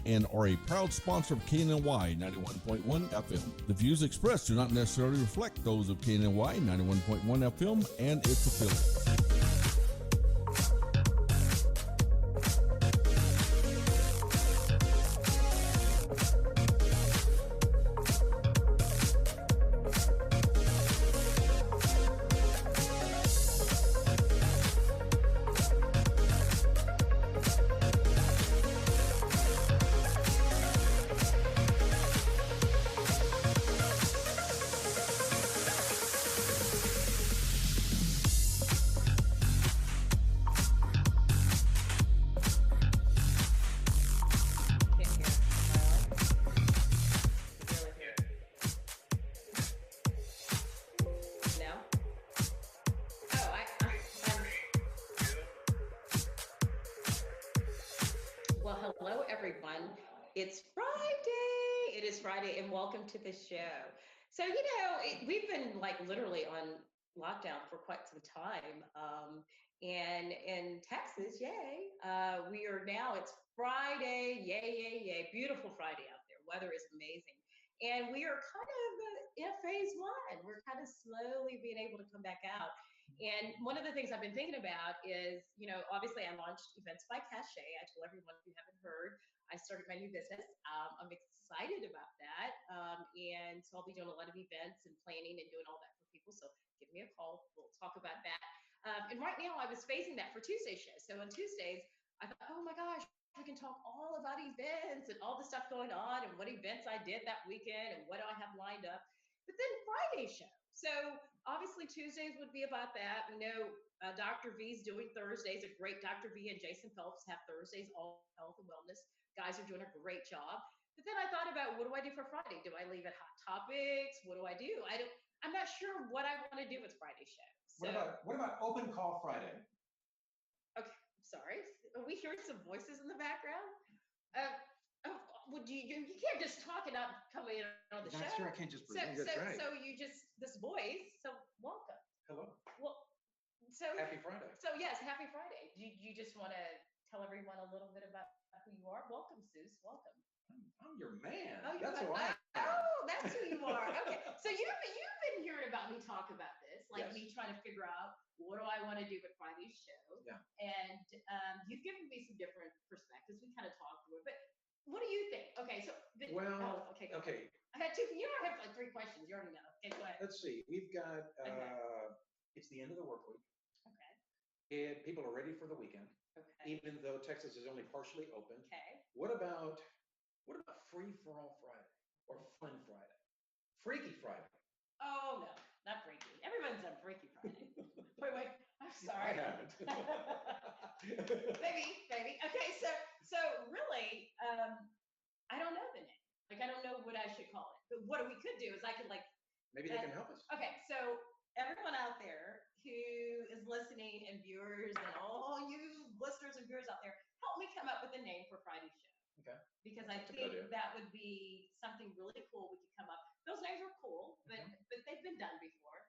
and are a proud sponsor of KNLY 91.1 FM. The views expressed do not necessarily reflect those of KNLY 91.1 FM and its affiliates. Hello, everyone. It's Friday. It is Friday, and welcome to the show. So, we've been like literally on lockdown for quite some time. And in Texas, yay, we are now, it's Friday, yay, yay, yay. Beautiful Friday out there. Weather is amazing. And we are kind of in phase one. We're kind of slowly being able to come back out. And one of the things I've been thinking about is, obviously I launched Events by Cachet. I told everyone, if you haven't heard, I started my new business. I'm excited about that. And so I'll be doing a lot of events and planning and doing all that for people. So give me a call. We'll talk about that. And right now I was phasing that for Tuesday shows. So on Tuesdays, I thought, oh my gosh, we can talk all about events and all the stuff going on and what events I did that weekend and what I have lined up. But then Friday show. So obviously Tuesdays would be about that. We know Dr. V's doing Thursdays. A great Dr. V and Jason Phelps have Thursdays, all health and wellness. Guys are doing a great job. But then I thought about, what do I do for Friday? Do I leave it hot topics? What do I do? I'm not sure what I want to do with Friday show. So, what about open call Friday? Okay, sorry. Are we hearing some voices in the background? Would you can't just talk and not come in on the show. That's true. I can't just pretend. So, That's right. So you just this voice. So welcome. Hello. Well, so happy Friday. So yes, happy Friday. Do you just want to tell everyone a little bit about who you are? Welcome, Seuss. Welcome. I'm your man. Oh, that's who I am. Oh, that's who you are. Okay. So you've been hearing about me talk about this, like me trying to figure out what do I want to do with Friday's show. Yeah. And you've given me some different perspectives. We kind of talked through it, but what do you think? Okay, so okay. I had two. I have like three questions. You already know. Okay, go ahead. Let's see. We've got it's the end of the work week. Okay. People are ready for the weekend. Okay. Even though Texas is only partially open. Okay. What about free for all Friday or fun Friday? Freaky Friday. Oh no, not freaky. Everyone's on Freaky Friday. wait. I'm sorry. I haven't. Maybe. Okay, so really, I don't know the name. Like, I don't know what I should call it. But what we could do is I could maybe they can help us. Okay, so everyone out there who is listening and viewers and all you listeners and viewers out there, help me come up with a name for Friday's show. Okay. Because I think that would be something really cool we could come up. Those names are cool, but they've been done before.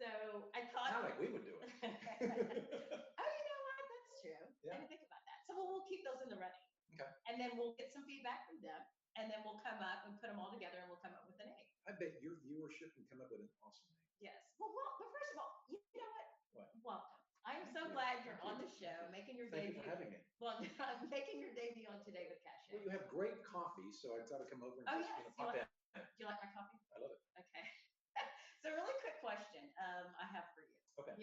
So I thought. Not like we would do it. Oh, you know what? That's true. Yeah. I didn't think about that. So we'll keep those in the running. Okay. And then we'll get some feedback from them, and then we'll come up and put them all together, and we'll come up with a name. I bet your viewership can come up with an awesome name. Yes. Well, but first of all, you know what? What? Welcome. I am so glad you're on the show, making your Thank debut. you for having me. Well, I'm making your debut on Today with Cachet. Well, you have great coffee, so I thought I'd come over and pop in. Do you like my coffee? I love it. Okay. So, really quick question I have for you. Okay.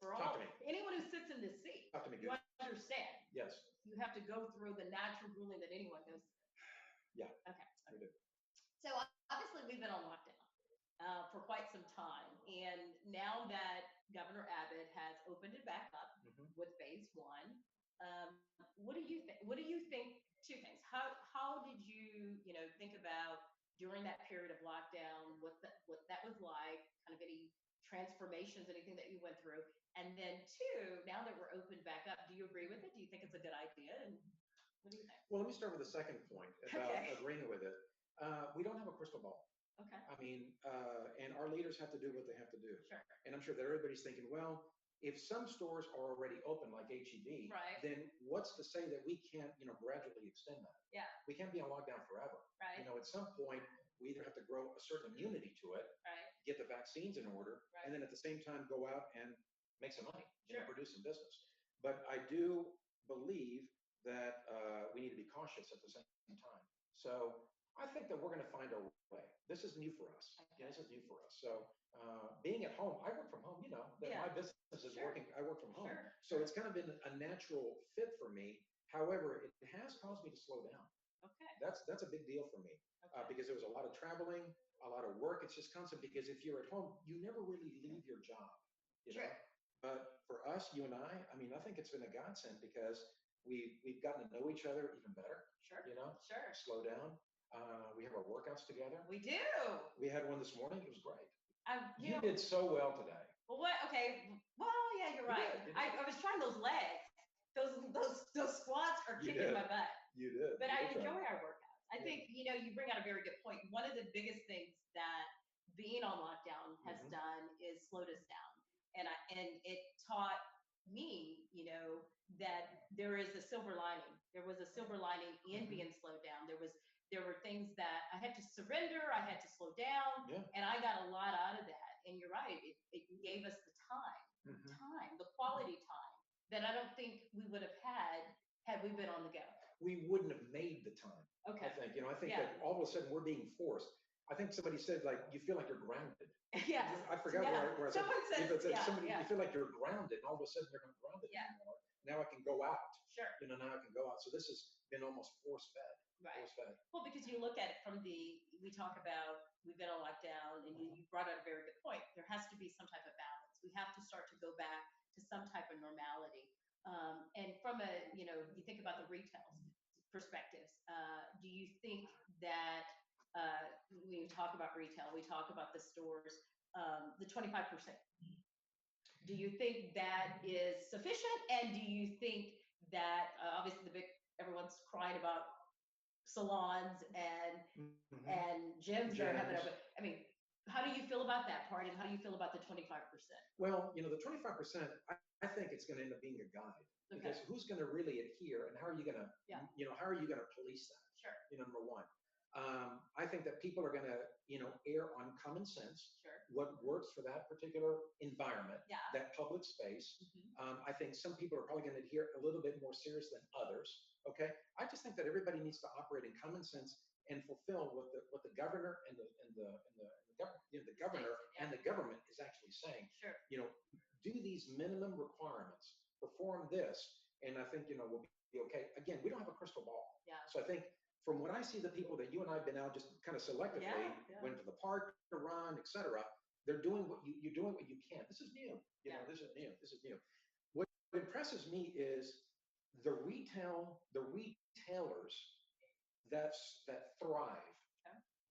For Talk to me. anyone who sits in this seat, Talk to me. you understand. Yes. You have to go through the natural ruling that anyone goes through. Yeah. Okay. We do. So obviously we've been on lockdown for quite some time, and now that Governor Abbott has opened it back up with phase one, what do you think? What do you think? Two things. How did you think about during that period of lockdown what that was like? Kind of any transformations, anything that you went through, and then two, now that we're opened back up, do you agree with it? Do you think it's a good idea? And what do you think? Well, let me start with the second point about agreeing with it. We don't have a crystal ball. Okay. I mean, and our leaders have to do what they have to do. Sure. And I'm sure that everybody's thinking, well, if some stores are already open like HEB, Right. then what's to say that we can't, gradually extend that? Yeah. We can't be on lockdown forever. Right. At some point, we either have to grow a certain immunity to it, Right. get the vaccines in order, Right. and then at the same time go out and make some money, Sure. produce some business. But I do believe that we need to be cautious at the same time. So I think that we're going to find our way. This is new for us. Okay. This is new for us. So being at home, I work from home, that my business is Sure. working, I work from home. Sure. So it's kind of been a natural fit for me. However, it has caused me to slow down. Okay. That's a big deal for me Okay. because there was a lot of traveling, a lot of work. It's just constant because if you're at home, you never really leave your job. Sure. But for us, you and I think it's been a godsend because we've gotten to know each other even better. Sure. Sure. Slow down. We have our workouts together. We do. We had one this morning. It was great. You know, did so well today. well, what? Okay. Well, yeah, you're right. did. I was trying those legs. Those squats are You kicking did. my butt. You did. But You I did try. enjoy our workouts. I think, you bring out a very good point. One of the biggest things that being on lockdown has done is slowed us down. And it taught me, that there is a silver lining. There was a silver lining in being slowed down. There were things that I had to surrender, I had to slow down, and I got a lot out of that. And you're right, it gave us the time, the quality time that I don't think we would have had we been on the go. We wouldn't have made the time. Okay. I think, that all of a sudden we're being forced. I think somebody said, like, you feel like you're grounded. Yes. I forgot where I Someone said, you feel like you're grounded, and all of a sudden you're not grounded anymore. Now I can go out. Sure. Now I can go out. So this has been almost force-fed. Right. Force-fed. Well, because you look at it we talk about, we've been on lockdown, and you brought out a very good point. There has to be some type of balance. We have to start to go back to some type of normality. And from you think about the retail perspectives, do you think that when you talk about retail, we talk about the stores, the 25%. Do you think that is sufficient? And do you think that obviously everyone's crying about salons and gyms are having open. I mean, how do you feel about that part, and how do you feel about the 25%? Well, the 25%, I think it's going to end up being a guide. Because who's going to really adhere, and how are you going to, how are you going to police that? Sure. Number one. I think that people are going to, err on common sense. Sure. What works for that particular environment, Yeah. that public space. I think some people are probably going to adhere a little bit more serious than others. Okay. I just think that everybody needs to operate in common sense and fulfill what the governor and the governor and the government is actually saying. Sure. Do these minimum requirements, perform this, and I think we'll be okay. Again, we don't have a crystal ball. Yeah. So I think from what I see, the people that you and I have been out just kind of selectively went to the park to run, etc. They're doing you're doing what you can. This is new. This is new. This is new. What impresses me is the retailers that thrive,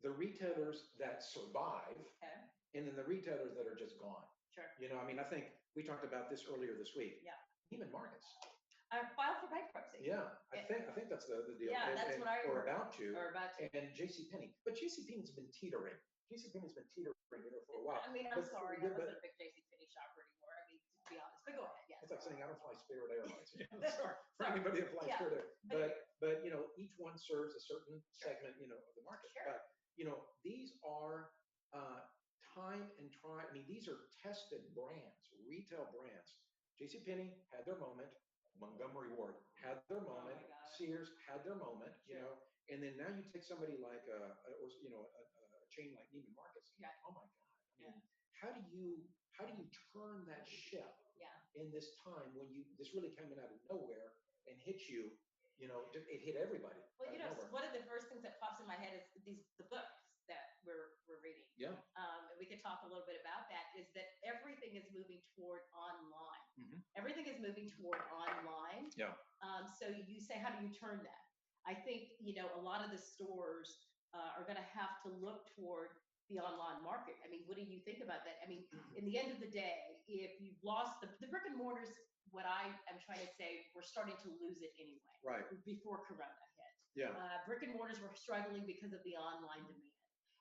the retailers that survive, and then the retailers that are just gone. Sure. I think we talked about this earlier this week. Yeah. Neiman Marcus. I filed for bankruptcy. Yeah, I think that's the deal. Yeah, that's what I or heard. about to. Or about to. And JCPenney. But JCPenney's been teetering. JCPenney's been teetering for a while. I mean, I'm sorry, I wasn't a big JCPenney shopper anymore. I mean, to be honest. But go ahead. Yes. It's like saying I don't fly Spirit Airlines. Sure. For anybody that flies Spirit Airlines. But each one serves a certain segment, of the market. Sure. But these are time and try. I mean, these are tested brands, retail brands. JCPenney had their moment. Montgomery Ward had their moment. Sears had their moment. And then now you take somebody like a chain like Neiman Marcus. Yeah. Oh my God. I mean, how do you turn that ship in this time when this really coming out of nowhere and hit you? It hit everybody. Well, one of the first things that pops in my head is the books that we're reading. Yeah. And we could talk a little bit about that, is that everything is moving toward online. Everything is moving toward online. Yeah. So you say, how do you turn that? I think, a lot of the stores are going to have to look toward the online market. I mean, what do you think about that? I mean, in the end of the day, if you've lost the brick and mortars, what I am trying to say, we're starting to lose it anyway. Right. Before Corona hit. Yeah. Brick and mortars were struggling because of the online demand.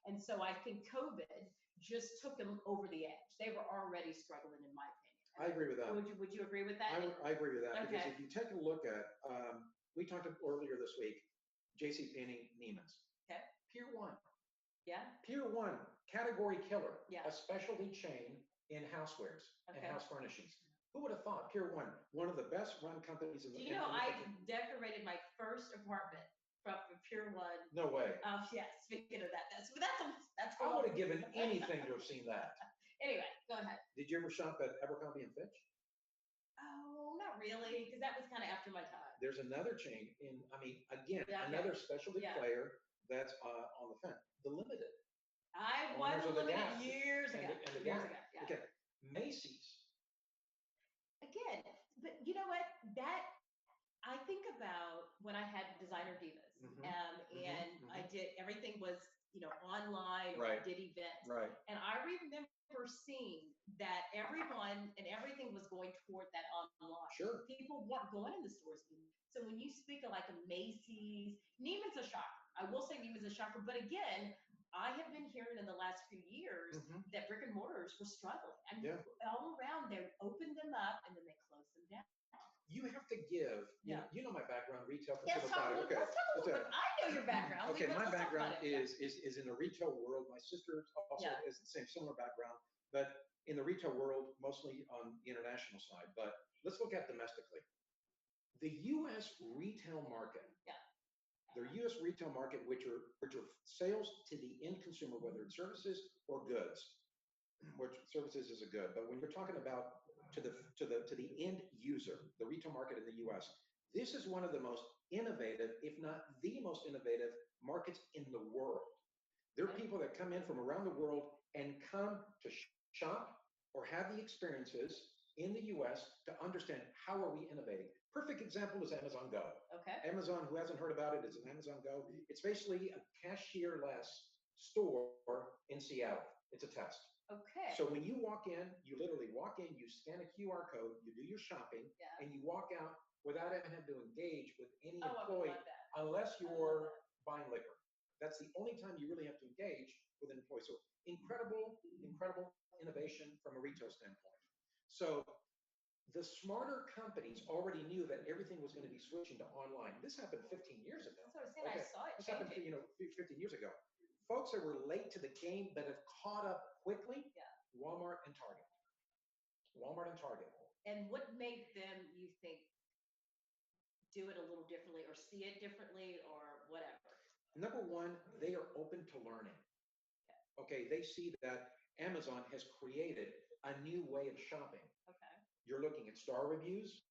And so I think COVID just took them over the edge. They were already struggling, in my opinion. I agree with that. Would you agree with that? I agree with that because Okay. if you take a look at, we talked earlier this week, JCPenney, Neiman's. Okay. Pier 1. Yeah. Pier 1, category killer. Yeah. A specialty chain in housewares and Okay. house furnishings. Who would have thought? Pier 1, one of the best run companies in the. Do you know I decorated my first apartment from Pier 1? No way. Yeah. Speaking of that, that's I would have given anything to have seen that. Anyway, go ahead. Did you ever shop at Abercrombie and Fitch? Oh, not really, because that was kind of after my time. There's another chain again, Yeah, okay. another specialty Yeah. player that's on the fence. The Limited. I was Owners of the limited Gap. years ago. And the Years Gap. ago, yeah. Okay. Macy's. Again, but you know what? That I think about when I had Designer Divas, and I did everything was online, or I Right. did events, Right. and I remember seeing that everyone and everything was going toward that online. Sure. People weren't going in the stores. So when you speak of like a Macy's, Neiman's a shocker. I will say Neiman's a shocker, but again, I have been hearing in the last few years that brick and mortars were struggling. I mean, all around they opened them up and then they closed them down. You have to give. Yeah. You know my background, retail, Yes, consumer product. let's talk a little bit. I know your background. Okay, my Let's talk background about it. is in the retail world. My sister also Yeah. is the same similar background, but in the retail world, mostly on the international side. But let's look at domestically. The U.S. retail market. Yeah. The U.S. retail market, which are sales to the end consumer, whether it's services or goods, which services is a good, but when you're talking about to the end user, the retail market in the U.S., this is one of the most innovative, if not the most innovative markets in the world. There are people that come in from around the world and come to shop or have the experiences in the U.S. to understand how are we innovating. Perfect example is Amazon Go. Okay. Amazon, who hasn't heard about it, is an Amazon Go. It's basically a cashier-less store in Seattle. It's a test. Okay. So when you walk in, you literally walk in, you scan a QR code, you do your shopping, and you walk out without having to engage with any employee unless you're buying liquor. That's the only time you really have to engage with an employee. So incredible innovation from a retail standpoint. So the smarter companies already knew that everything was going to be switching to online. This happened 15 years ago. That's what I was saying. I saw it. This happened 15 years ago. Folks that were late to the game but have caught up quickly, Walmart and Target. Walmart and Target. And what made them, you think, do it a little differently or see it differently or whatever? Number one, they are open to learning. Okay, they see that Amazon has created a new way of shopping. Okay. You're looking at star reviews.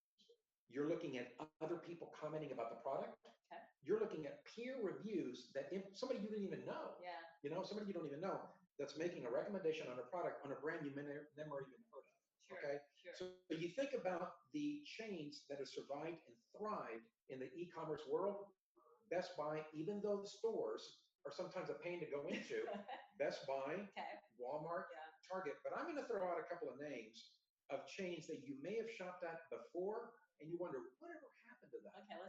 You're looking at other people commenting about the product. Okay. You're looking at peer reviews that somebody you didn't even know. Yeah. Somebody you don't even know that's making a recommendation on a product on a brand you never even heard of. Sure. Okay. Sure. So you think about the chains that have survived and thrived in the e-commerce world. Best Buy, even though the stores are sometimes a pain to go into, Best Buy, Walmart, Target. But I'm going to throw out a couple of names of chains that you may have shopped at before, and you wonder whatever happened to that. Okay,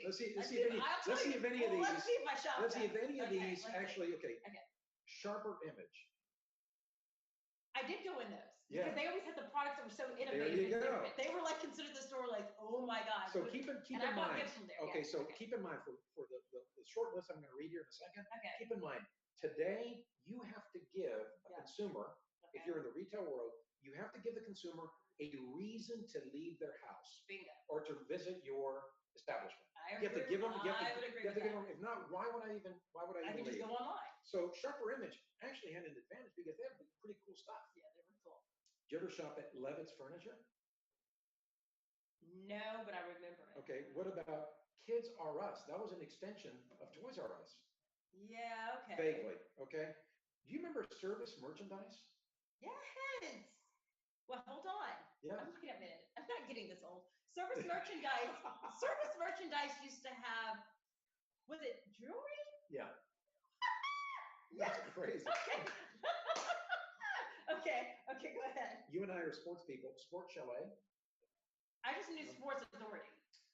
let's see. Let's see if any of these. Let's see if I shop. Let's see if any of these actually. Okay. Okay. Sharper Image. I did go in those. Yeah. Because they always had the products that were so innovative. There you go. Different. They were like considered the store like, oh my God. So keep in I bought mind. gifts from there. Okay, so keep in mind for the short list I'm going to read here in a second. Okay. Keep in mind, today you have to give a consumer, if you're in the retail world, you have to give the consumer a reason to leave their house. Bingo. Or to visit your establishment. I You have to give them. I would agree with that. If not, why would I even? I could just leave? go online. So Sharper Image actually had an advantage because they have pretty cool stuff. Yeah, they were cool. Did you ever shop at Levitt's Furniture? No, but I remember it. Okay, what about Kids R Us? That was an extension of Toys R Us. Yeah, okay. Vaguely, okay. Do you remember Service Merchandise? Yes. Well, hold on. Yeah. I'm looking at a minute. I'm not getting this old. Service merchandise. Service merchandise used to have, was it jewelry? Yeah. Yes. That's crazy. Okay. Okay, go ahead. You and I are sports people. Sports Chalet. I just knew Sports Authority.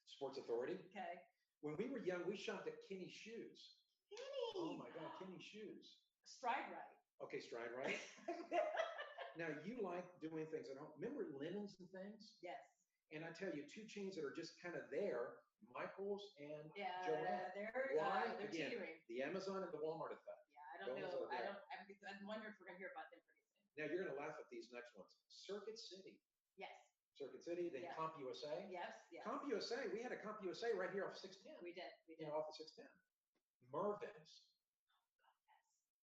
Sports Authority. Okay. When we were young, we shopped at Kenny Shoes. Kenny. Oh my God, Kenny Shoes. Stride Right. Okay, Stride Right. Now you like doing things at home. Remember linens and things? Yes. And I tell you, two chains that are just kind of there, Michael's and Yeah, Joanne. they're Again, teetering. the Amazon and the Walmart effect. Yeah, I don't Those know. are there. I'm wondering if we're gonna hear about them pretty soon. Now you're going to laugh at these next ones. Circuit City. Yes. Circuit City, then Yeah. Comp USA. Yes. Yes. Comp USA, we had a Comp USA right here off 610. We did. Off of 610. Mervyn's.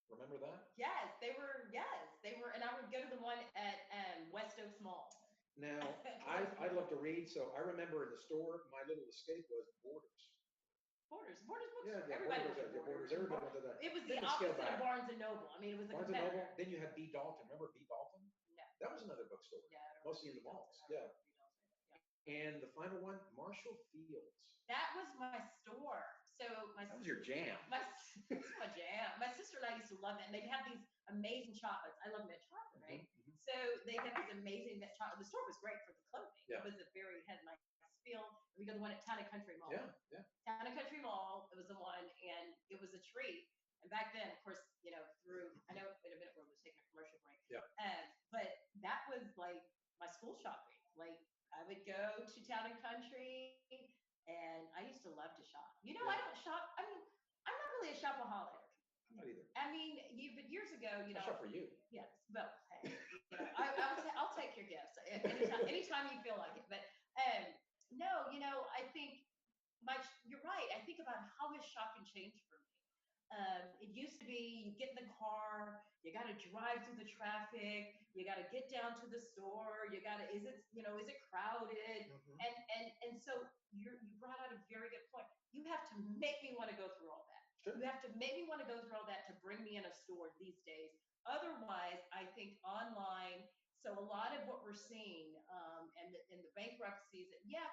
Remember that? Yes, they were. And I would go to the one at West Oaks Mall. Now, I love to read, so I remember in the store, my little escape was Borders. Borders bookstore. Yeah, Everybody Borders, went to Borders. Everybody went to that. It was Then the it scaled opposite of back. Barnes and Noble. I mean, it was a Barnes and competitor. Noble. Then you had B. Dalton. Remember B. Dalton? No. That was another bookstore. Yeah, I don't Mostly in the remember malls. Dalton. I Yeah. remember Dalton. Yeah. And the final one, Marshall Fields. That was my store. So That was your jam. It's my jam. My sister and I used to love it. And they'd have these amazing chocolates. I love mint chocolate, right? Mhm. So they had these amazing mint chocolate. The store was great for the clothing. Yeah. It was had a nice feel. We go to the one at Town and Country Mall. Yeah. Town and Country Mall, it was the one, and it was a treat. And back then, of course, I know in a minute we're taking a commercial break. Yeah. But that was like my school shopping. Like I would go to Town and Country, and I used to love to shop. I don't shop. I mean, I'm not really a shopaholic. I'm not either. I mean, but years ago, I'll shop for you. Yes, well, hey, I'll take your gifts anytime you feel like it. But no, I think you're right. I think about how has shopping changed for me. It used to be you get in the car, you got to drive through the traffic, you got to get down to the store, is it crowded? Mhm. And so you brought out a very good point. You have to make me want to go through all that. Sure. You have to make me want to go through all that to bring me in a store these days. Otherwise, I think online. So a lot of what we're seeing, and the bankruptcies,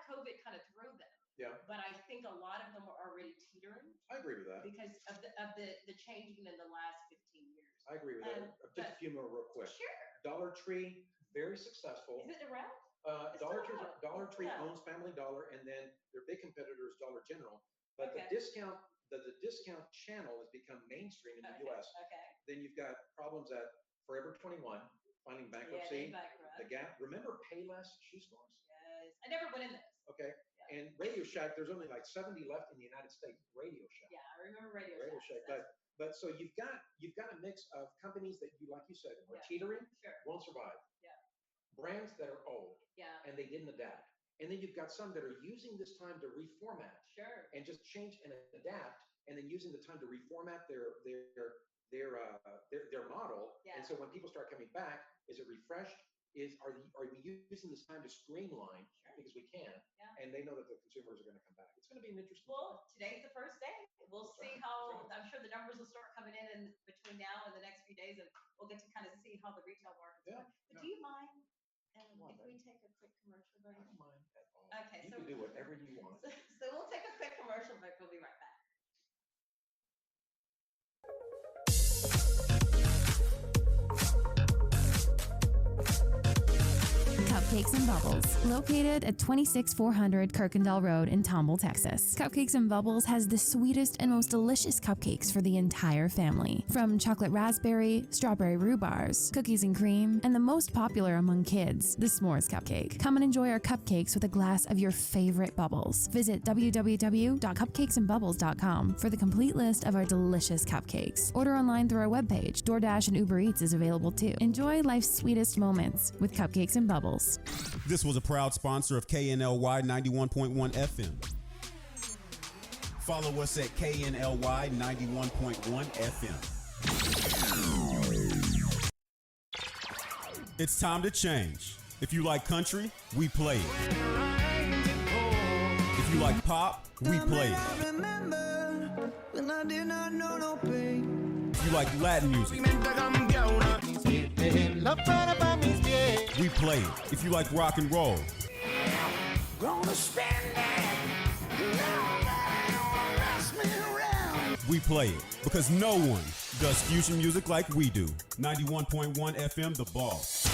COVID kind of threw them. Yeah. But I think a lot of them are already teetering I agree with that. because of the changing in the last 15 years. I agree with that. Just a few more real quick. Sure. Dollar Tree, very successful. Is it around? It's Dollar still Tree, around. Dollar Tree Yeah. owns Family Dollar, and then their big competitor is Dollar General. But Okay. the discount channel has become mainstream in the Okay. U.S. Okay. Then you've got problems at Forever 21, filing bankruptcy. Yeah, bankrupt. The Gap. Remember Payless shoe stores? Yes. I never went in those. Okay. Yeah. And Radio Shack, there's only like 70 left in the United States. Radio Shack. Yeah, I remember Radio Shack. Shack. But so you've got a mix of companies that you, like you said, are Yeah. teetering, Sure. won't survive. Yeah. Brands that are old Yeah. and they didn't adapt. And then you've got some that are using this time to reformat Sure. and just change and adapt, and then using the time to reformat their model. Yeah. And so when people start coming back, is it refreshed? Are we using this time to streamline? Sure. Because we can, Yeah. and they know that the consumers are going to come back. It's going to be an interesting. Well, today's the first day. We'll That's see right. how. That's right. I'm sure the numbers will start coming in between now and the next few days, and we'll get to kind of see how the retail market's Yeah, going. But yeah. do you mind Come on, if we take a quick commercial break? I don't mind at all. Okay, You so can do whatever you want. So we'll take a quick commercial break. We'll be right back. Cupcakes and Bubbles, located at 26400 Kirkendall Road in Tomball, Texas. Cupcakes and Bubbles has the sweetest and most delicious cupcakes for the entire family. From chocolate raspberry, strawberry rhubars, cookies and cream, and the most popular among kids, the s'mores cupcake. Come and enjoy our cupcakes with a glass of your favorite bubbles. Visit www.cupcakesandbubbles.com for the complete list of our delicious cupcakes. Order online through our webpage. DoorDash and Uber Eats is available too. Enjoy life's sweetest moments with Cupcakes and Bubbles. This was a proud sponsor of KNLY 91.1 FM. Follow us at KNLY 91.1 FM. It's time to change. If you like country, we play it. If you like pop, we play it. If you like Latin music, we play it. If you like rock and roll, we play it. Because no one does fusion music like we do. 91.1 FM, The Boss.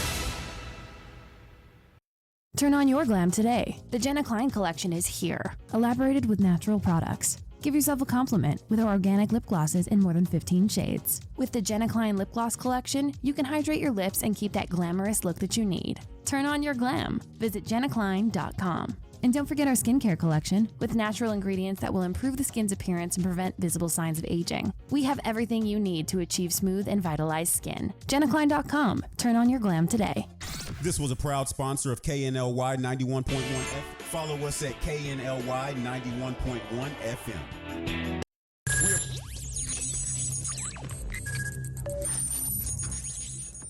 Turn on your glam today. The Jenna Klein collection is here, elaborated with natural products. Give yourself a compliment with our organic lip glosses in more than 15 shades. With the KNLY Lip Gloss Collection, you can hydrate your lips and keep that glamorous look that you need. Turn on your glam. Visit KNLY.com. And don't forget our skincare collection with natural ingredients that will improve the skin's appearance and prevent visible signs of aging. We have everything you need to achieve smooth and vitalized skin. KNLY.com. Turn on your glam today. This was a proud sponsor of KNLY 91.1 FM. Follow us at KNLY 91.1 FM.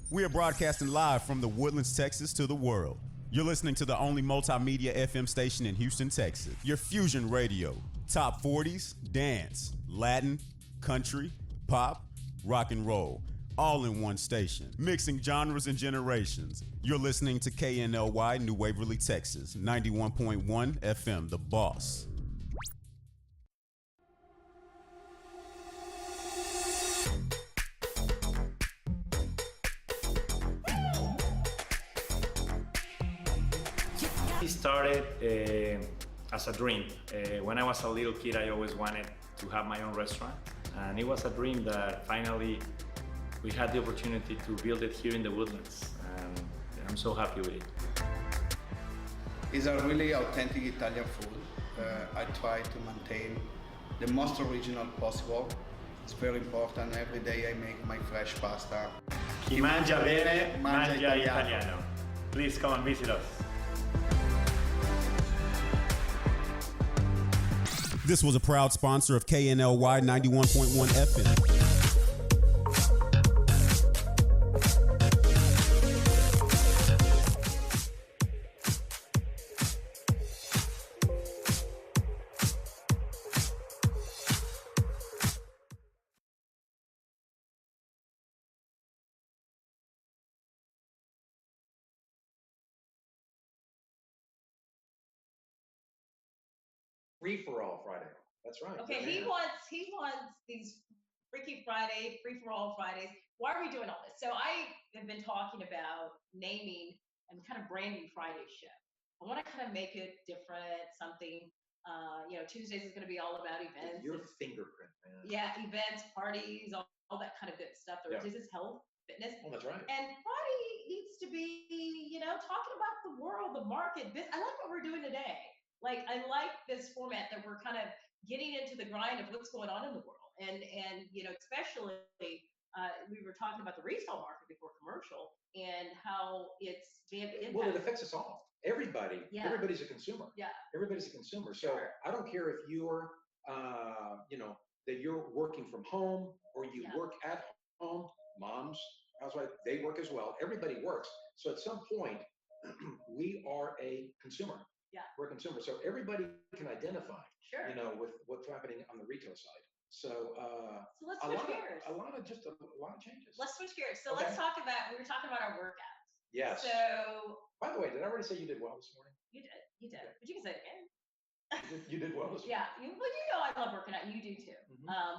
We are broadcasting live from the Woodlands, Texas to the world. You're listening to the only multimedia FM station in Houston, Texas. Your Fusion Radio. Top 40s, dance, Latin, country, pop, rock and roll. All in one station. Mixing genres and generations. You're listening to KNLY New Waverly, Texas. 91.1 FM, The Boss. It started as a dream. When I was a little kid, I always wanted to have my own restaurant. And it was a dream that finally we had the opportunity to build it here in the Woodlands. And I'm so happy with it. It's a really authentic Italian food. I try to maintain the most original possible. It's very important. Every day I make my fresh pasta. Chi mangia bene, mangia italiano. Please come and visit us. This was a proud sponsor of KNLY 91.1 FM. Free-for-all Friday. That's right. Okay, he wants these Freaky Friday, free-for-all Fridays. Why are we doing all this? So I have been talking about naming and kind of branding Friday's show. I want to kind of make it different, something. Tuesdays is going to be all about events. Your fingerprint, man. Yeah, events, parties, all that kind of good stuff. This is health, fitness. Oh, that's right. And Friday needs to be, talking about the world, the market. I like what we're doing today. Like, I like this format that we're kind of getting into the grind of what's going on in the world. And especially, we were talking about the resale market before commercial and how it's been impacted. Well, it affects us all. Everybody. Yeah. Everybody's a consumer. Yeah. Everybody's a consumer. So Sure. I don't care if you're, that you're working from home or you work at home. Moms, housewives, they work as well. Everybody works. So at some point, we are a consumer. Yeah. We're a consumer. So everybody can identify, Sure. with what's happening on the retail side. So let's switch gears. A lot of changes. Let's switch gears. So Okay. let's talk about, we were talking about our workouts. Yes. So By the way, did I already say you did well this morning? you did, but you can say it again. You did well this morning. Yeah, I love working out. You do too,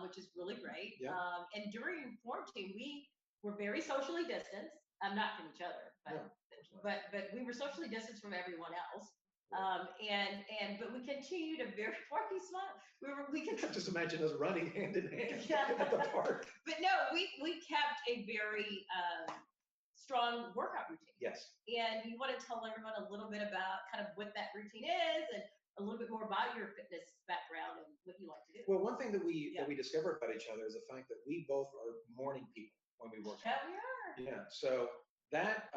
which is really great. Yeah. And during quarantine, we were very socially distanced. Not from each other, but we were socially distanced from everyone else. But we continue to why are you smiling? We can Just imagine us running hand in hand Yeah. at the park. But no, we kept a very strong workout routine. Yes. And you want to tell everyone a little bit about kind of what that routine is and a little bit more about your fitness background and what you like to do. Well, one thing that we discovered about each other is the fact that we both are morning people when we work Yeah, out. we are. Yeah. So that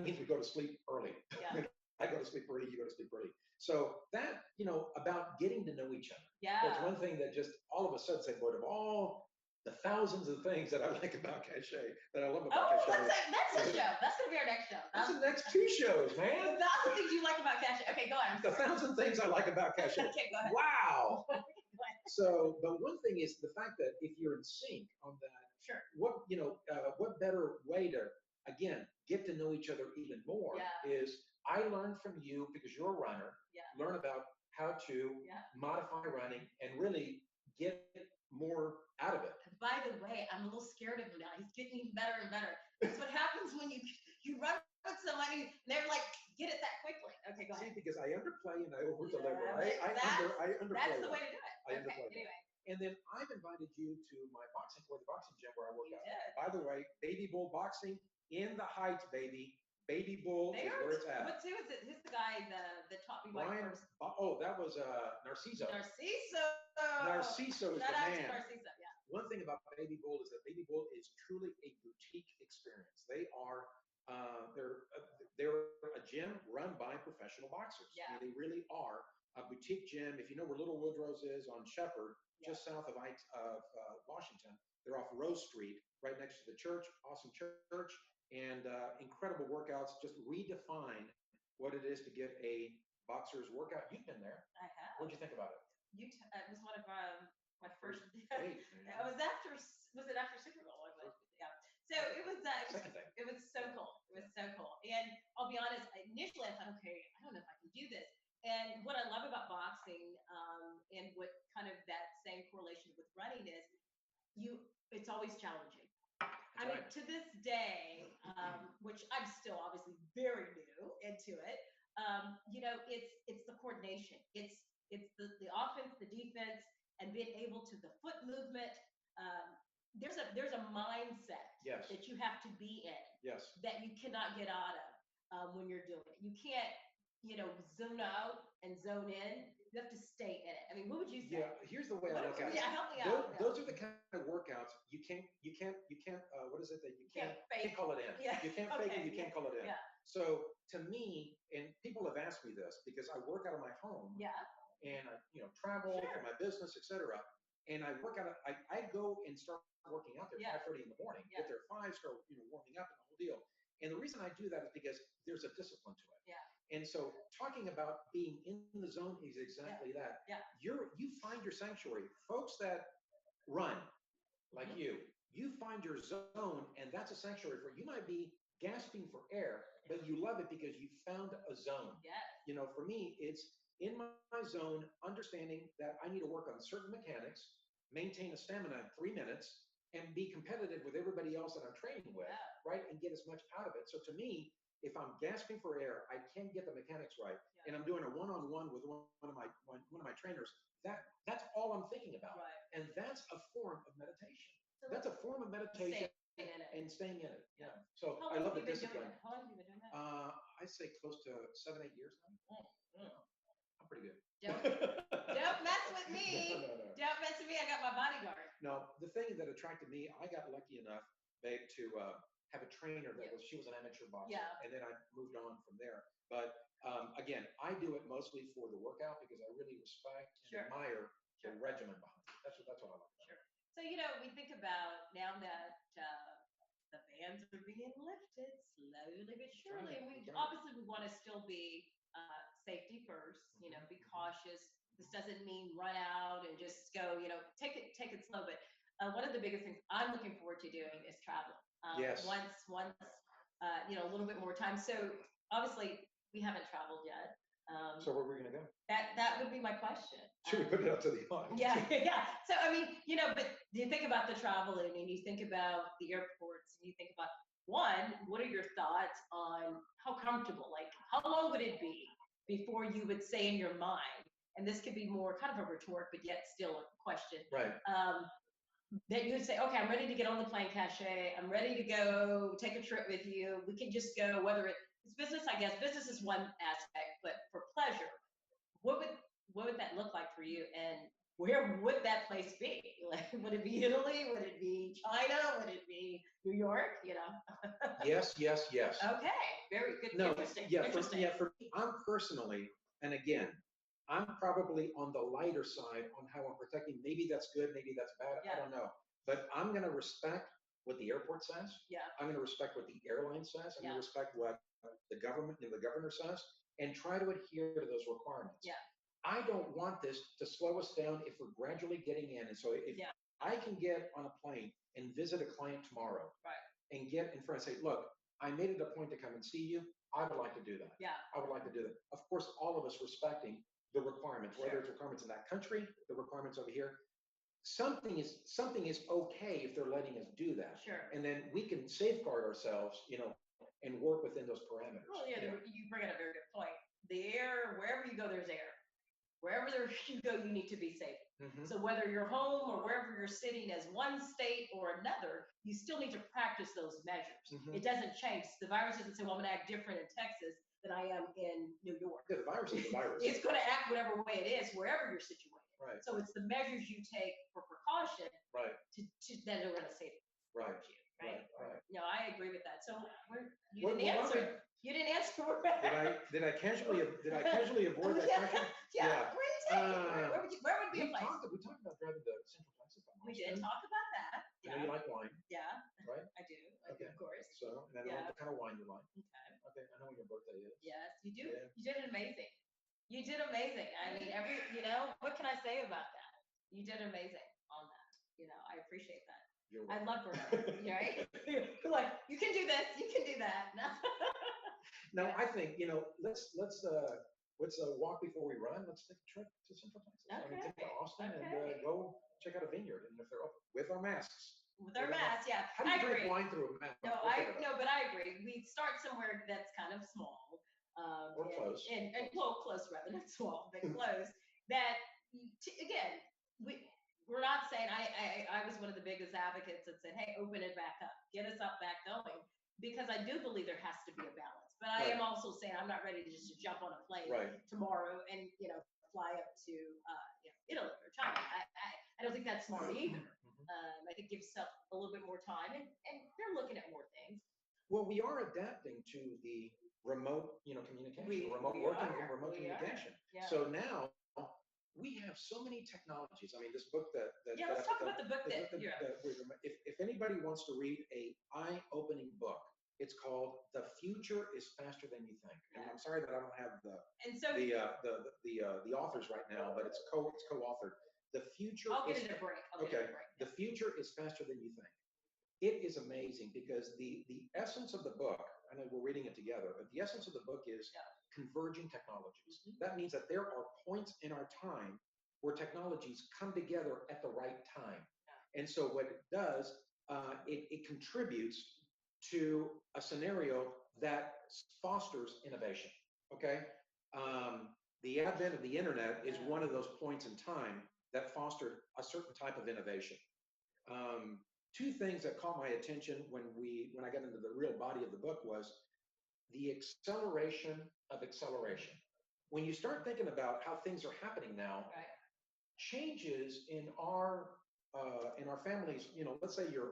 means we go to sleep early. Yeah. I go to sleep early, you go to sleep early. So that, about getting to know each other. Yeah. That's one thing that just all of a sudden said, of all the thousands of things that I like about Cachet, that I love about Cachet. That's the show. That's going to be our next show. That's the next 2 shows, man. The 1,000 things you like about Cachet. Okay, go on. The 1,000 things I like about Cachet. Okay, go ahead. Wow. So, but one thing is the fact that if you're in sync on that, Sure. What better way to, again, get to know each other even more is I learned from you because you're a runner, learn about how to modify running and really get more out of it. By the way, I'm a little scared of him now. He's getting even better and better. That's what happens when you run with somebody and they're like, get it that quickly. Okay, go ahead. See, because I underplay and I over deliver. Yeah, I underplay. that's the way to do it. I okay, underplay. anyway. And then I've invited you to my boxing gym where I work You out. did. By the way, Baby Bull Boxing in the Heights, baby. Baby Bull is where it's at. Who is it? Who's the guy that taught me my Brian, first? oh, that was Narciso. Narciso. Narciso is Shout the out man. to Narciso, yeah. One thing about Baby Bull is that Baby Bull is truly a boutique experience. They are they're a gym run by professional boxers. Yeah. I mean, they really are a boutique gym. If you know where Little Woodrow's is on Shepherd, just south of Washington, they're off Rose Street, right next to the church. Awesome church, and incredible workouts. Just redefine what it is to get a boxer's workout. You've been there. I have. What'd you think about it? It was one of my first. Great, It was after. Was it after Super Bowl? Yeah. So it was. Second thing. It was so cool. It was so cool. And I'll be honest. Initially, I thought, okay, I don't know if I can do this. And what I love about boxing, and what kind of that same correlation with running is, it's always challenging. I mean, to this day, which I'm still obviously very new into it, it's the coordination. It's the offense, the defense, and being able to the foot movement. There's a mindset that you have to be in that you cannot get out of when you're doing it. You can't, zone out and zone in. You have to stay in it. I mean, what would you say? Yeah, here's the way I look at it. Yeah, help me out. Those are the kind of workouts you can't. What is it that you can't call it in? Yeah. You can't fake it. You can't call it in. Yeah. So to me, and people have asked me this because I work out of my home. Yeah. And I, travel for my business, etc. And I work out. I go and start working out there at 5:30 in the morning. Get there at 5, start warming up and the whole deal. And the reason I do that is because there's a discipline to it. Yeah. And so talking about being in the zone is exactly that. Yeah. You find your sanctuary. Folks that run like you find your zone, and that's a sanctuary for you. Might be gasping for air, but you love it because you found a zone. Yes. For me, it's in my zone, understanding that I need to work on certain mechanics, maintain a stamina in 3 minutes, and be competitive with everybody else that I'm training with, right? And get as much out of it. So to me, if I'm gasping for air, I can't get the mechanics right, and I'm doing a one-on-one with one of my trainers. That's all I'm thinking about, and that's a form of meditation. So that's a form of meditation and staying in it. Yeah. So I love the discipline. How long have you been doing that? I'd say close to 7-8 years now. I'm pretty good. Don't mess with me. No. Don't mess with me. I got my bodyguard. No, the thing that attracted me, I got lucky enough, babe, to have a trainer she was an amateur boxer, and then I moved on from there. But again, I do it mostly for the workout because I really respect and admire the regimen behind it. That's what I like. Sure. So we think about now that the bans are being lifted slowly but surely, and we want to still be safety first. Be cautious. This doesn't mean run out and just go. Take it slow. But one of the biggest things I'm looking forward to doing is traveling. Once a little bit more time. So obviously we haven't traveled yet. So where are we going to go? That would be my question. Should we put it out to the audience? Yeah. So I mean, but you think about the traveling and you think about the airports and you think about what are your thoughts on how comfortable, like how long would it be before you would say in your mind, and this could be more kind of a rhetoric, but yet still a question. Right. That you would say, okay, I'm ready to get on the plane, Cache. I'm ready to go take a trip with you. We can just go, whether it's business, I guess. Business is one aspect, but for pleasure, what would that look like for you? And where would that place be? Like, would it be Italy? Would it be China? Would it be New York? Yes. Okay, very good. No, interesting. For me, I'm personally, and again, I'm probably on the lighter side on how I'm protecting. Maybe that's good, maybe that's bad. I don't know. But I'm going to respect what the airport says. Yeah. I'm going to respect what the airline says. I'm going to respect what the government and the governor says, and try to adhere to those requirements. Yeah. I don't want this to slow us down if we're gradually getting in. And so if I can get on a plane and visit a client tomorrow, and get in front and say, look, I made it a point to come and see you. I would like to do that. Yeah. I would like to do that. Of course, all of us respecting the requirements, whether it's requirements in that country, the requirements over here. Something is okay if they're letting us do that. Sure. And then we can safeguard ourselves, and work within those parameters. Well, you bring up a very good point. The air, wherever you go, there's air. wherever you go, you need to be safe. Mhm. So whether you're home or wherever you're sitting as one state or another, you still need to practice those measures. Mhm. It doesn't change. The virus doesn't say, well, I'm going to act different in Texas than I am in New York. Yeah, the virus is the virus. It's going to act whatever way it is, wherever you're situated. Right. So it's the measures you take for precaution Right. that are going to save Right. you. Right. Right. No, I agree with that. So you Well, didn't well, answer. You didn't answer. Did I casually avoid that question? Yeah. Where did you take it? Where would be a place? We talked about driving to Central Texas. We did talk about that. I know you like wine, Yeah, right? I do. Okay. Of course. So, and I know Yeah. what kind of wine you like. Okay. Okay, I know when your birthday is. Yes, you do. Yeah. You did amazing. You did amazing. I mean, what can I say about that? You did amazing on that. I appreciate that. You're I welcome. love Bruno. Right? You're like, you can do this. You can do that. No. No, Yeah. I think, let's walk before we run. Let's take a trip to Central Texas. I mean, take to Austin Okay. and go check out a vineyard, and if they're open, with our masks. With our masks, yeah. How do you I drink agree. wine through a mask? No, We'll figure it out. but I agree. We start somewhere that's kind of small. Or close. And close rather, not small, but close. That again, we're not saying I was one of the biggest advocates that said, hey, open it back up, get us up back going, because I do believe there has to be a balance. But I am also saying I'm not ready to just jump on a plane tomorrow and fly up to Italy or China. I don't think that's smart either. I think give yourself a little bit more time, and they're looking at more things. Well, we are adapting to the remote, communication, remote working, and remote communication. Yeah. So now we have so many technologies. I mean, this book that let's talk about the book that if anybody wants to read a eye-opening book, it's called "The Future is Faster Than You Think." And I'm sorry that I don't have the authors right now, but it's co-authored. The future. I'll get it a break. The future is faster than you think. It is amazing because the essence of the book, I know we're reading it together, but the essence of the book is converging technologies. That means that there are points in our time where technologies come together at the right time. And so what it does, it contributes to a scenario that fosters innovation. Okay. The advent of the internet is one of those points in time that fostered a certain type of innovation. Two things that caught my attention when I got into the real body of the book was the acceleration of acceleration. When you start thinking about how things are happening now, changes in our families, let's say your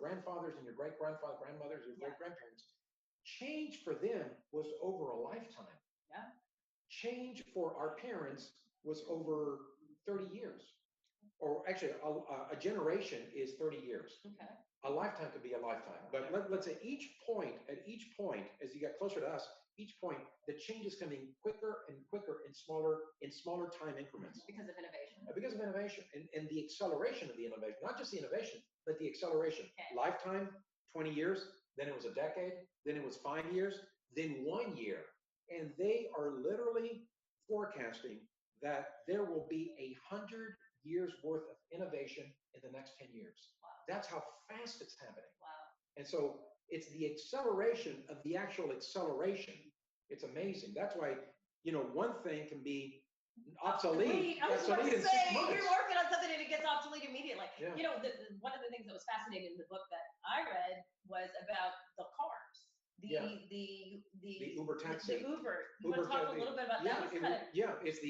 grandfathers and your grandmothers, your great grandparents, change for them was over a lifetime. Yeah. Change for our parents was over 30 years. Or actually, a generation is 30 years. Okay. A lifetime could be a lifetime. But let's say at each point, as you get closer to us, each point, the change is coming quicker and quicker in smaller time increments. Because of innovation. Because of innovation and the acceleration of the innovation, not just the innovation, but the acceleration. Okay. Lifetime, 20 years, then it was a decade, then it was 5 years, then 1 year. And they are literally forecasting that there will be 100 years worth of innovation in the next 10 years. Wow. That's how fast it's happening. Wow. And so it's the acceleration of the actual acceleration. It's amazing. That's why, one thing can be obsolete. I was obsolete going to in 6 say, months. you're working on something and it gets obsolete immediately. Yeah. One of the things that was fascinating in the book that I read was about the cars. The Uber taxi. The Uber. You want to talk a little bit about that? It's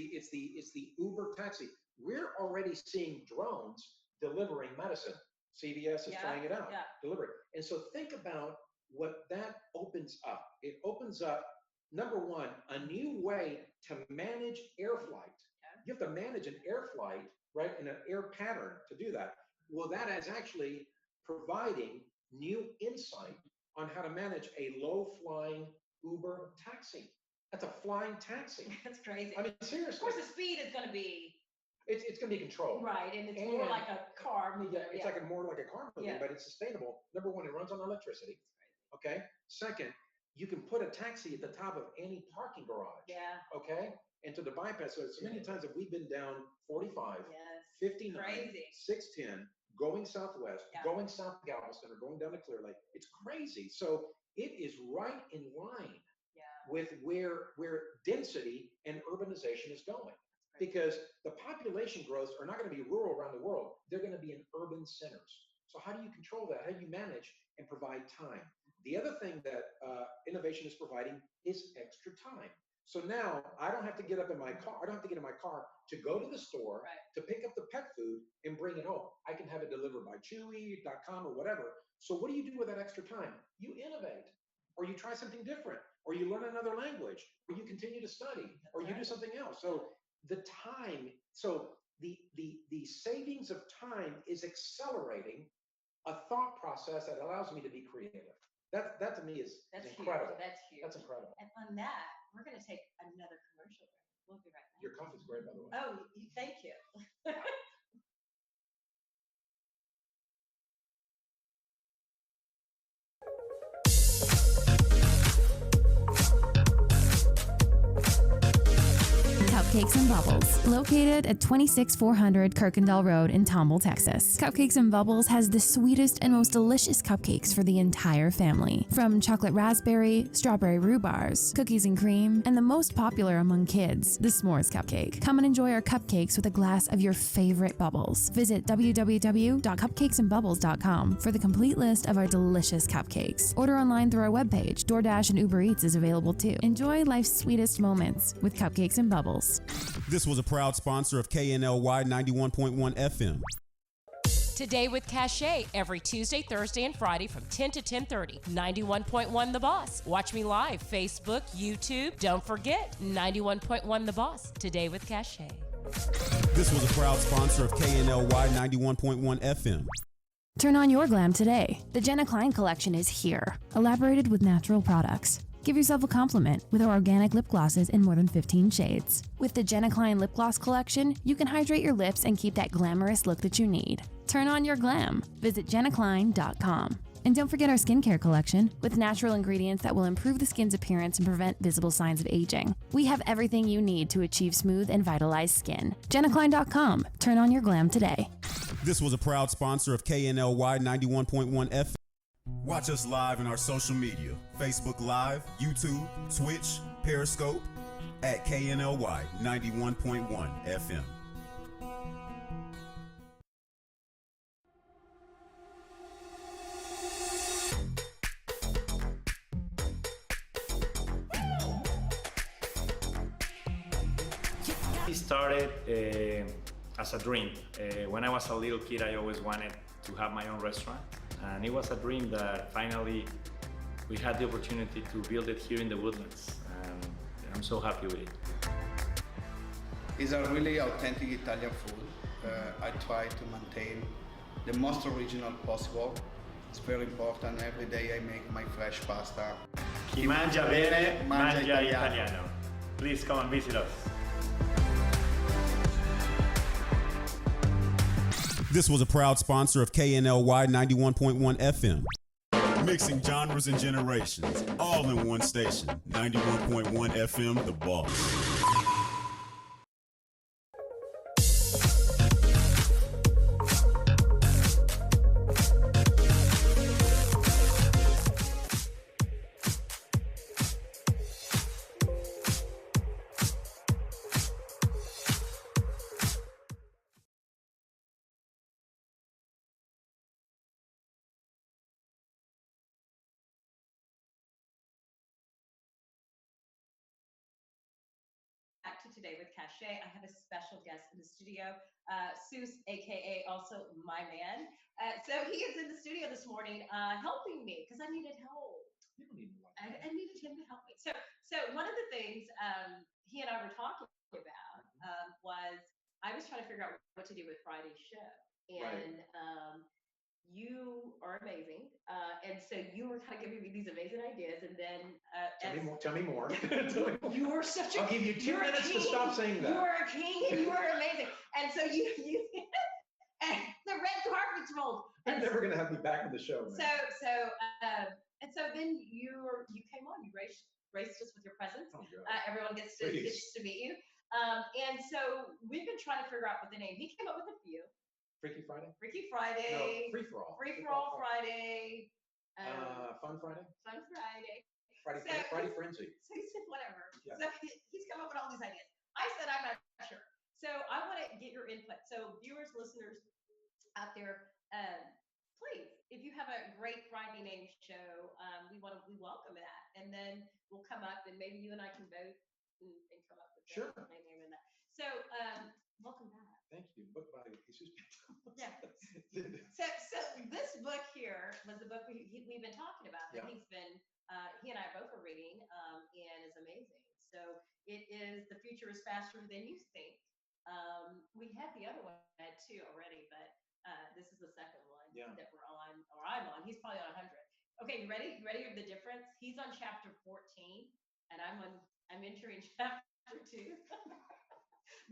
the Uber taxi. We're already seeing drones delivering medicine. CVS is trying it out. Yeah. Delivering. And so think about what that opens up. It opens up, number one, a new way to manage air flight. Okay. You have to manage an air flight, right, in an air pattern to do that. Well, that is actually providing new insight on how to manage a low-flying Uber taxi. That's a flying taxi. That's crazy. I mean, seriously. Of course, the speed is going to be. It's going to be controlled. Right, and it's more like a car moving. Yeah, it's more like a car moving, but it's sustainable. Number one, it runs on electricity. Okay. Second, you can put a taxi at the top of any parking garage. Yeah. Okay. And to the bypass, so many times that we've been down 45, 59, crazy. 610, going southwest, going south to Galveston, or going down to Clear Lake. It's crazy. So it is right in line with where density and urbanization is going. because the population growths are not going to be rural around the world. They're going to be in urban centers. So how do you control that? How do you manage and provide time? The other thing that innovation is providing is extra time. So now I don't have to get up in my car. I don't have to get in my car to go to the store to pick up the pet food and bring it home. I can have it delivered by Chewy.com or whatever. So what do you do with that extra time? You innovate, or you try something different, or you learn another language, or you continue to study, or you do something else. So the time, so the savings of time is accelerating a thought process that allows me to be creative. That to me is incredible. Huge. That's huge. That's incredible. And on that, we're going to take another commercial break. We'll be right back. Your coffee's great, by the way. Oh, thank you. Cupcakes and Bubbles, located at 26400 Kirkendall Road in Tomball, Texas. Cupcakes and Bubbles has the sweetest and most delicious cupcakes for the entire family. From chocolate raspberry, strawberry rhubars, cookies and cream, and the most popular among kids, the s'mores cupcake. Come and enjoy our cupcakes with a glass of your favorite bubbles. Visit www.cupcakesandbubbles.com for the complete list of our delicious cupcakes. Order online through our webpage. DoorDash and Uber Eats is available too. Enjoy life's sweetest moments with Cupcakes and Bubbles. This was a proud sponsor of KNLY 91.1 FM. Today with Cachet, every Tuesday, Thursday, and Friday from 10 to 10:30. 91.1 The Boss. Watch me live, Facebook, YouTube. Don't forget, 91.1 The Boss. Today with Cachet. This was a proud sponsor of KNLY 91.1 FM. Turn on your glam today. The Jenna Klein collection is here, elaborated with natural products. Give yourself a compliment with our organic lip glosses in more than 15 shades. With the Jenna Klein Lip Gloss collection, you can hydrate your lips and keep that glamorous look that you need. Turn on your glam. Visit jennaklein.com. And don't forget our skincare collection with natural ingredients that will improve the skin's appearance and prevent visible signs of aging. We have everything you need to achieve smooth and vitalized skin. jennaklein.com. Turn on your glam today. This was a proud sponsor of KNLY 91.1 FM. Watch us live in our social media, Facebook Live, YouTube, Twitch, Periscope, at KNLY 91.1 FM. It started as a dream. When I was a little kid, I always wanted to have my own restaurant. And it was a dream that finally we had the opportunity to build it here in the Woodlands. And I'm so happy with it. It's a really authentic Italian food. I try to maintain the most original possible. It's very important. Every day I make my fresh pasta. Chi mangia bene, mangia italiano. Please come and visit us. This was a proud sponsor of KNLY 91.1 FM. Mixing genres and generations, all in one station. 91.1 FM, The Boss. Back to Today with Cachet. I have a special guest in the studio, Seuss, aka also my man. So he is in the studio this morning helping me because I needed help. You don't need to like I needed him to help me. So one of the things he and I were talking about was I was trying to figure out what to do with Friday's show. And you are amazing. And so you were kind of giving me these amazing ideas. And then Tell me more. You were such a I'll give you 2 minutes to stop saying that. You are a king and you are amazing. And so you and the red carpet's rolled. You're never gonna have me back on the show, man. So then you came on, you graced us with your presence. Oh, God. Everyone gets to meet you. And so we've been trying to figure out what the name. He came up with a few. Freaky Friday? Freaky Friday. No, Free For All. Free For All Friday. Fun Friday? Fun Friday. Friday Frenzy. So he said whatever. Yeah. So he's come up with all these ideas. I said I'm not sure. So I want to get your input. So viewers, listeners out there, please, if you have a great Friday name show, we welcome that, and then we'll come up and maybe you and I can vote and come up with Sure. my name in that. So welcome back. Thank you. Book by Jesus. Yeah. So this book here was the book we've been talking about. That Yeah. he and I both are reading, and is amazing. So it is The Future is Faster Than You Think. We had the other one too already, but this is the second one that we're on, or I'm on. He's probably on 100. Okay, you ready? You ready for the difference? He's on chapter 14, and I'm entering chapter 2.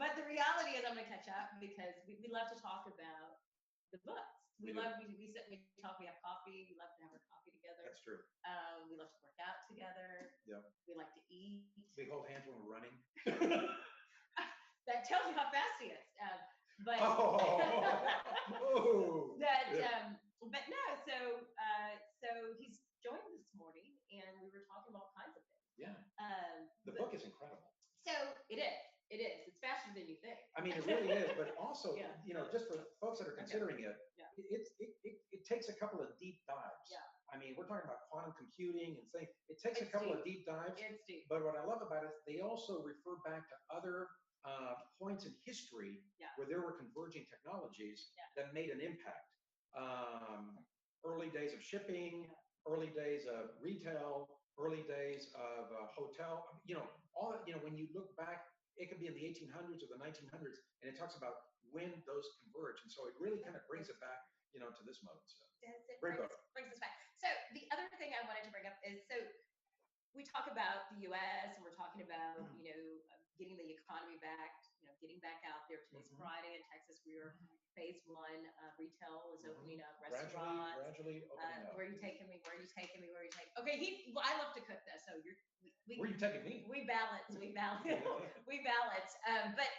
But the reality is I'm gonna catch up because we love to talk about the books. We sit, we talk, we have coffee, we love to have our coffee together. That's true. We love to work out together. Yeah. We like to eat. We hold hands when we're running. That tells you how fast he is. But but no, so he's joined this morning and we were talking about all kinds of things. Yeah. The book is incredible. So it is. It's faster than you think. I mean, it really is, but also, just for folks that are considering it, it takes a couple of deep dives. Yeah. I mean, we're talking about quantum computing and things. It takes a couple of deep dives. It's deep. But what I love about it is they also refer back to other points in history where there were converging technologies that made an impact. Early days of shipping, early days of retail, early days of hotel. When you look back, it could be in the 1800s or the 1900s, and it talks about when those converge. And so it really kind of brings it back, to this moment. So brings us back. So the other thing I wanted to bring up is, so we talk about the U.S. and we're talking about, getting the economy back, getting back out there. Today's Friday in Texas. We are phase 1. Retail is opening up. Restaurants. Gradually opening up. Where are you taking me? Where are you taking me? Where are you taking? Okay, I love to cook this. So where are you taking me? We balance. We balance. But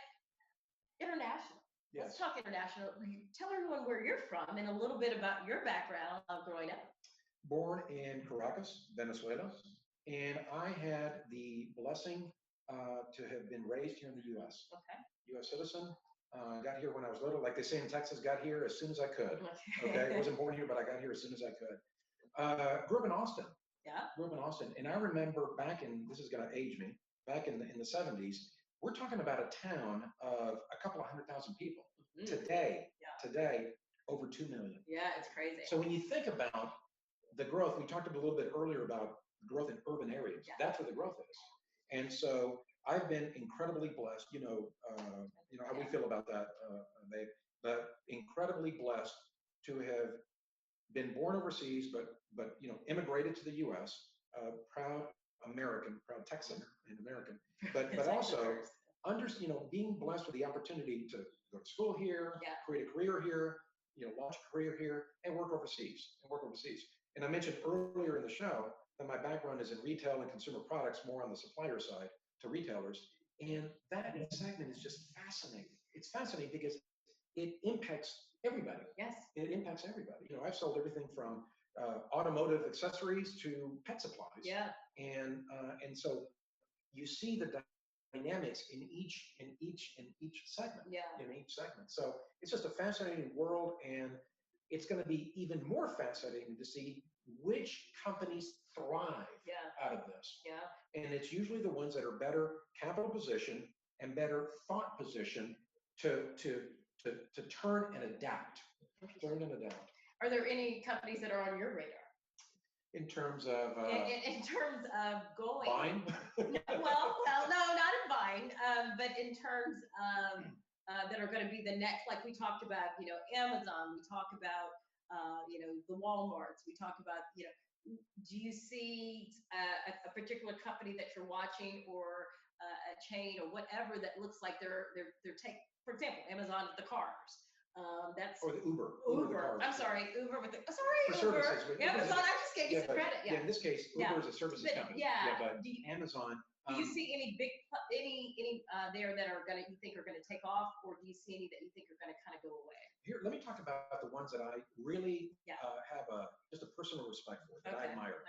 international. Yes. Let's talk international. Tell everyone where you're from and a little bit about your background of growing up. Born in Caracas, Venezuela, and I had the blessing to have been raised here in the U.S. Okay. U.S. citizen. Got here when I was little, like they say in Texas. Got here as soon as I could. Okay, wasn't born here, but I got here as soon as I could. Grew up in Austin. Yeah. Grew up in Austin, and I remember back in, this is going to age me, back in the 70s. We're talking about a town of a couple of 100,000 people. Today, over 2 million. Yeah, it's crazy. So when you think about the growth, we talked a little bit earlier about growth in urban areas. Yeah. That's where the growth is. And so I've been incredibly blessed. You know how we feel about that, babe. But incredibly blessed to have been born overseas, but immigrated to the U.S. Proud American, proud Texan and American. But also being blessed with the opportunity to go to school here, create a career here, launch a career here, and work overseas. And I mentioned earlier in the show that my background is in retail and consumer products, more on the supplier side to retailers. And that segment is just fascinating. It's fascinating because it impacts everybody. Yes. It impacts everybody. I've sold everything from automotive accessories to pet supplies. Yeah. And so you see the dynamics in each segment. Yeah. In each segment. So it's just a fascinating world, and it's going to be even more fascinating to see which companies thrive out of this. Yeah. And it's usually the ones that are better capital position and better thought position to turn and adapt. Are there any companies that are on your radar? In terms of in terms of going. Vine? well, no, not in Vine, but in terms of that are going to be the next, like we talked about, Amazon. We talk about, the Walmarts. We talk about, do you see a particular company that you're watching, or a chain or whatever that looks like they're taking, for example, Amazon with the cars. That's or the Uber. I'm sorry, Uber with the for Uber. Services. Amazon, I just gave you some credit. Yeah, in this case, Uber is a services company. But Amazon. Do you see any big any there that are you think are gonna take off, or do you see any that you think are gonna kind of go away? Here, let me talk about the ones that I really have just a personal respect for, that I admire.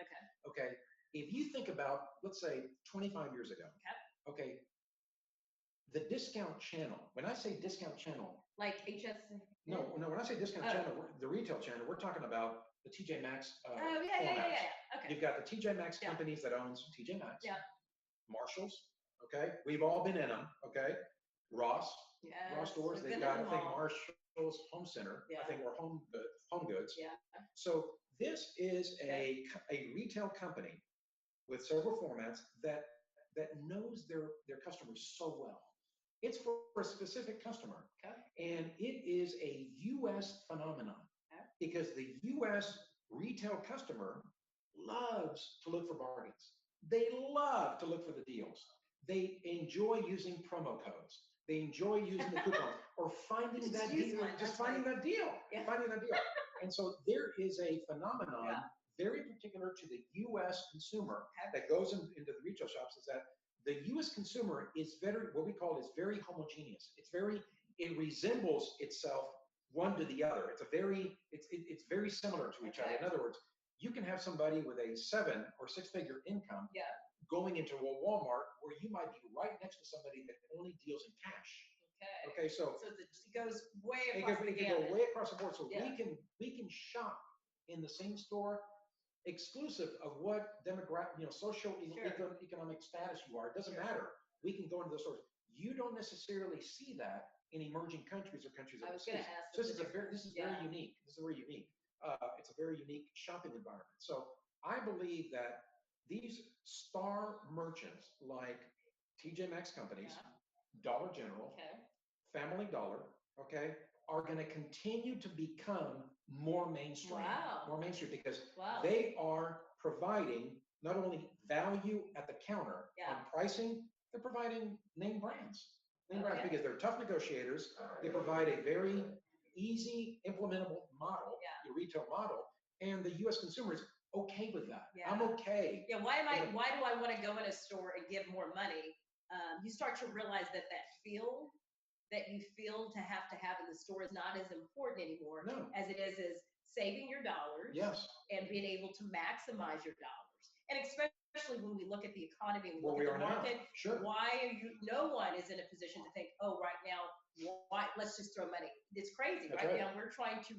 Okay. If you think about, let's say, 25 years ago. Okay. the discount channel, when I say discount channel, Like HS. no, when I say discount channel, the retail channel, we're talking about the TJ Maxx Oh, formats. yeah. Okay. You've got the TJ Maxx Yeah. companies that owns TJ Maxx. Yeah. Marshalls, okay? We've all been in them, okay? Ross stores, they've got, I think, Marshall's Home Center, I think, or Home Goods. Yeah. So this is a retail company with several formats that knows their customers so well. It's for a specific customer. Okay. And it is a US phenomenon because the US retail customer loves to look for bargains. They love to look for the deals. They enjoy using promo codes. They enjoy using the coupons or finding that deal, finding that deal. And so there is a phenomenon very particular to the US consumer that goes into the retail shops, is that the US consumer is what we call is very homogeneous. It resembles itself one to the other. It's very similar to each other. In other words, you can have somebody with a 7 or 6 figure income going into a Walmart where you might be right next to somebody that only deals in cash. Okay, so it goes way it across can the go gamut. way across the board. So we can shop in the same store, exclusive of what demographic, social, economic status you are. It doesn't matter. We can go into those stores. You don't necessarily see that in emerging countries or countries overseas. So this is very unique. This is very unique. It's a very unique shopping environment. So I believe that these star merchants like TJ Maxx companies, Dollar General, Family Dollar, are going to continue to become more mainstream. More mainstream because they are providing not only value at the counter on pricing, they're providing name brands. Because they're tough negotiators. They provide a very easy implementable model, your retail model, and the U.S. consumer is okay with that. I'm okay. Yeah. Why do I want to go in a store and give more money? You start to realize that feel that you feel to have in the store is not as important anymore as it is saving your dollars and being able to maximize your dollars. And especially when we look at the economy and we look at the market, no one is in a position to think, oh, right now, let's just throw money. It's crazy. Right now, we're trying to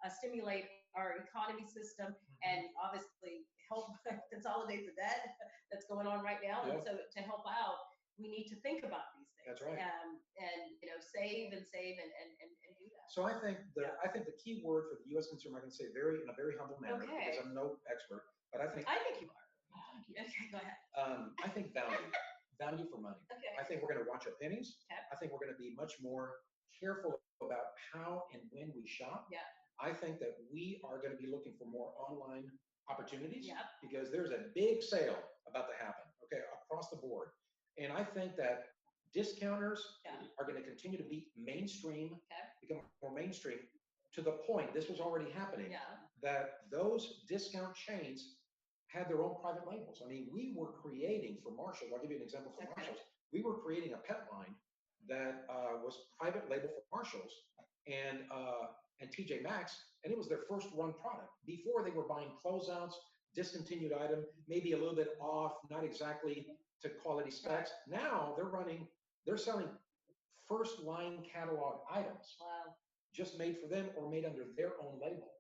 stimulate our economy system and obviously help consolidate the debt that's going on right now. And so to help out, we need to think about these things. That's right. And save and do that. So I think the key word for the U.S. consumer, I can say in a very humble manner, because I'm no expert, but I think you are. Thank you. Okay, go ahead. I think value for money. Okay. I think we're going to watch our pennies. Okay. I think we're going to be much more careful about how and when we shop. Yeah. I think that we are going to be looking for more online opportunities because there's a big sale about to happen, across the board. And I think that discounters are going to continue to be mainstream, become more mainstream to the point, this was already happening, that those discount chains had their own private labels. I mean, we were creating for Marshalls, I'll give you an example for Marshalls, we were creating a pet line that was private label for Marshalls and TJ Maxx, and it was their first run product. Before they were buying closeouts, discontinued item, maybe a little bit off, not exactly to quality specs. Now they're selling first line catalog items. Wow. Just made for them or made under their own label.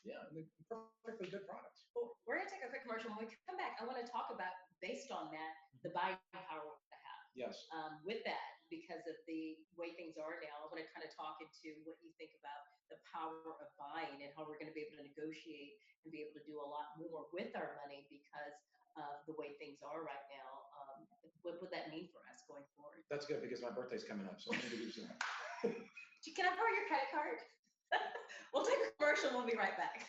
Yeah, and they're perfectly good products. Well, we're going to take a quick commercial. When we come back, I want to talk about, based on that, the buying power we're going to have. Yes. With that, because of the way things are now, I want to kind of talk into what you think about the power of buying and how we're going to be able to negotiate and be able to do a lot more with our money because of the way things are right now. What would that mean for us going forward? That's good because my birthday's coming up, so I'm going to use that. Can I borrow your credit card? We'll take a commercial. We'll be right back.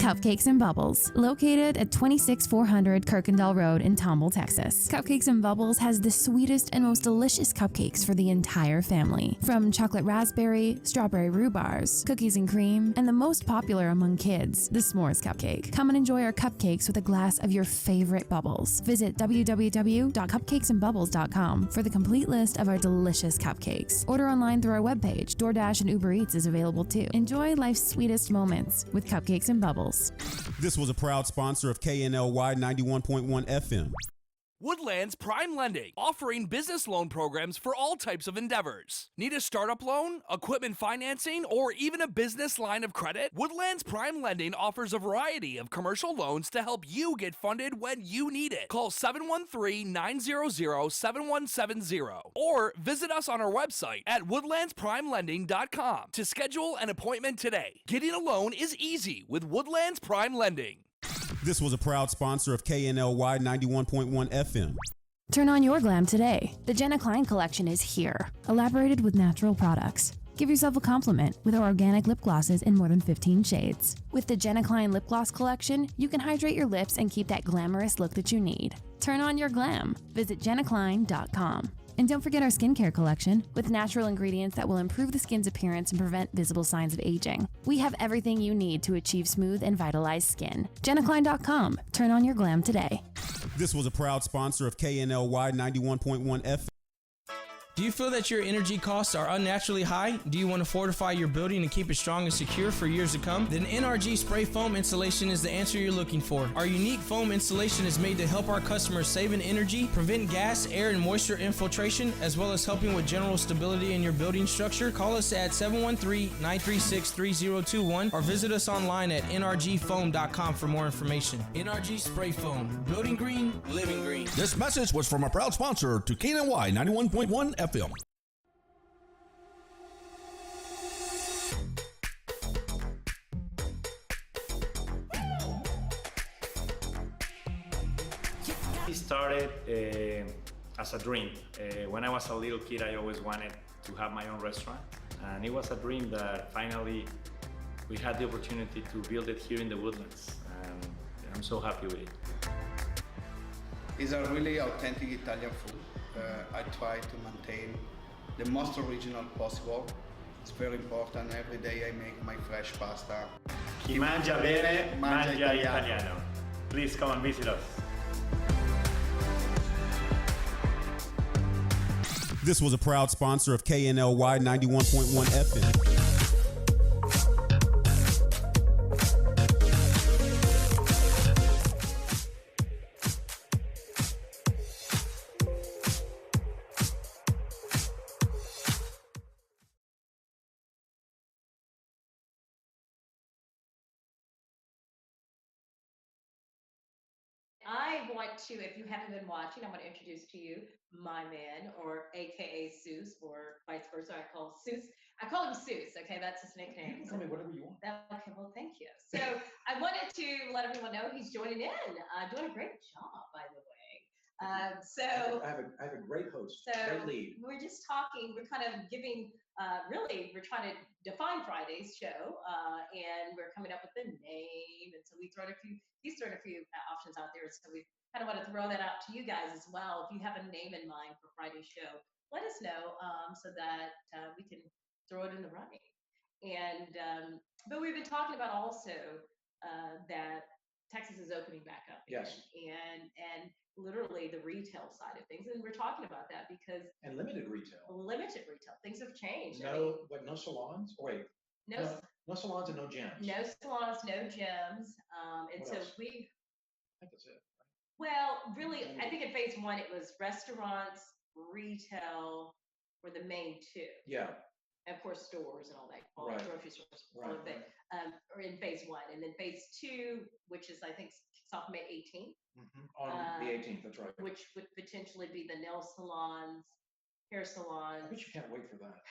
Cupcakes and Bubbles, located at 26400 Kirkendall Road in Tomball, Texas. Cupcakes and Bubbles has the sweetest and most delicious cupcakes for the entire family. From chocolate raspberry, strawberry rhubars, cookies and cream, and the most popular among kids, the s'mores cupcake. Come and enjoy our cupcakes with a glass of your favorite bubbles. Visit www.cupcakesandbubbles.com for the complete list of our delicious cupcakes. Order online through our webpage. DoorDash and Uber Eats is available too. Enjoy life's sweetest moments with Cupcakes and Bubbles. Bubbles. This was a proud sponsor of KNLY 91.1 FM. Woodlands Prime Lending, offering business loan programs for all types of endeavors. Need a startup loan, equipment financing, or even a business line of credit? Woodlands Prime Lending offers a variety of commercial loans to help you get funded when you need it. Call 713-900-7170 or visit us on our website at woodlandsprimelending.com to schedule an appointment today. Getting a loan is easy with Woodlands Prime Lending. This was a proud sponsor of KNLY 91.1 FM. Turn on your glam today. The Jenna Klein collection is here, elaborated with natural products. Give yourself a compliment with our organic lip glosses in more than 15 shades. With the Jenna Klein lip gloss collection, you can hydrate your lips and keep that glamorous look that you need. Turn on your glam. Visit jennaklein.com. And don't forget our skincare collection with natural ingredients that will improve the skin's appearance and prevent visible signs of aging. We have everything you need to achieve smooth and vitalized skin. jennaklein.com. Turn on your glam today. This was a proud sponsor of KNLY 91.1 FM. Do you feel that your energy costs are unnaturally high? Do you want to fortify your building and keep it strong and secure for years to come? Then NRG Spray Foam Installation is the answer you're looking for. Our unique foam installation is made to help our customers save in energy, prevent gas, air, and moisture infiltration, as well as helping with general stability in your building structure. Call us at 713-936-3021 or visit us online at nrgfoam.com for more information. NRG Spray Foam. Building green, living green. This message was from a proud sponsor to KNLY 91.1 FM. It started as a dream. When I was a little kid, I always wanted to have my own restaurant. And it was a dream that finally we had the opportunity to build it here in the Woodlands. And I'm so happy with it. It's a really authentic Italian food. I try to maintain the most original possible. It's very important. Every day I make my fresh pasta. Chi mangia bene, mangia italiano. Please come and visit us. This was a proud sponsor of KNLY 91.1 FM. I want to, if you haven't been watching, I want to introduce to you my man, or AKA Seuss, or vice versa. I call him Seuss. Okay, that's his nickname. You can call me whatever you want. Okay, well, thank you. So I wanted to let everyone know he's joining in, doing a great job, by the way. I have a great host, So great lead. we're just talking. We're kind of giving. Really, we're trying to define Friday's show, and we're coming up with a name. And so he's thrown a few options out there. So we kind of want to throw that out to you guys as well. If you have a name in mind for Friday's show, let us know so that we can throw it in the running. And but we've been talking about also that Texas is opening back up. Yes. Again, and literally the retail side of things, and we're talking about that because Limited retail. Things have changed. No salons. Oh, wait, no salons and no gyms. no salons, no gyms, and What so else? we. I think that's it. Well, really, I think in phase one it was restaurants, retail were the main two. Yeah. And of course, stores and all that, all Right. grocery stores, all Right, of it, are in phase one, and then phase two, which is I think kicks off May 18th. On the 18th. That's right. Which would potentially be the nail salons, hair I salons. bet you can't wait for that.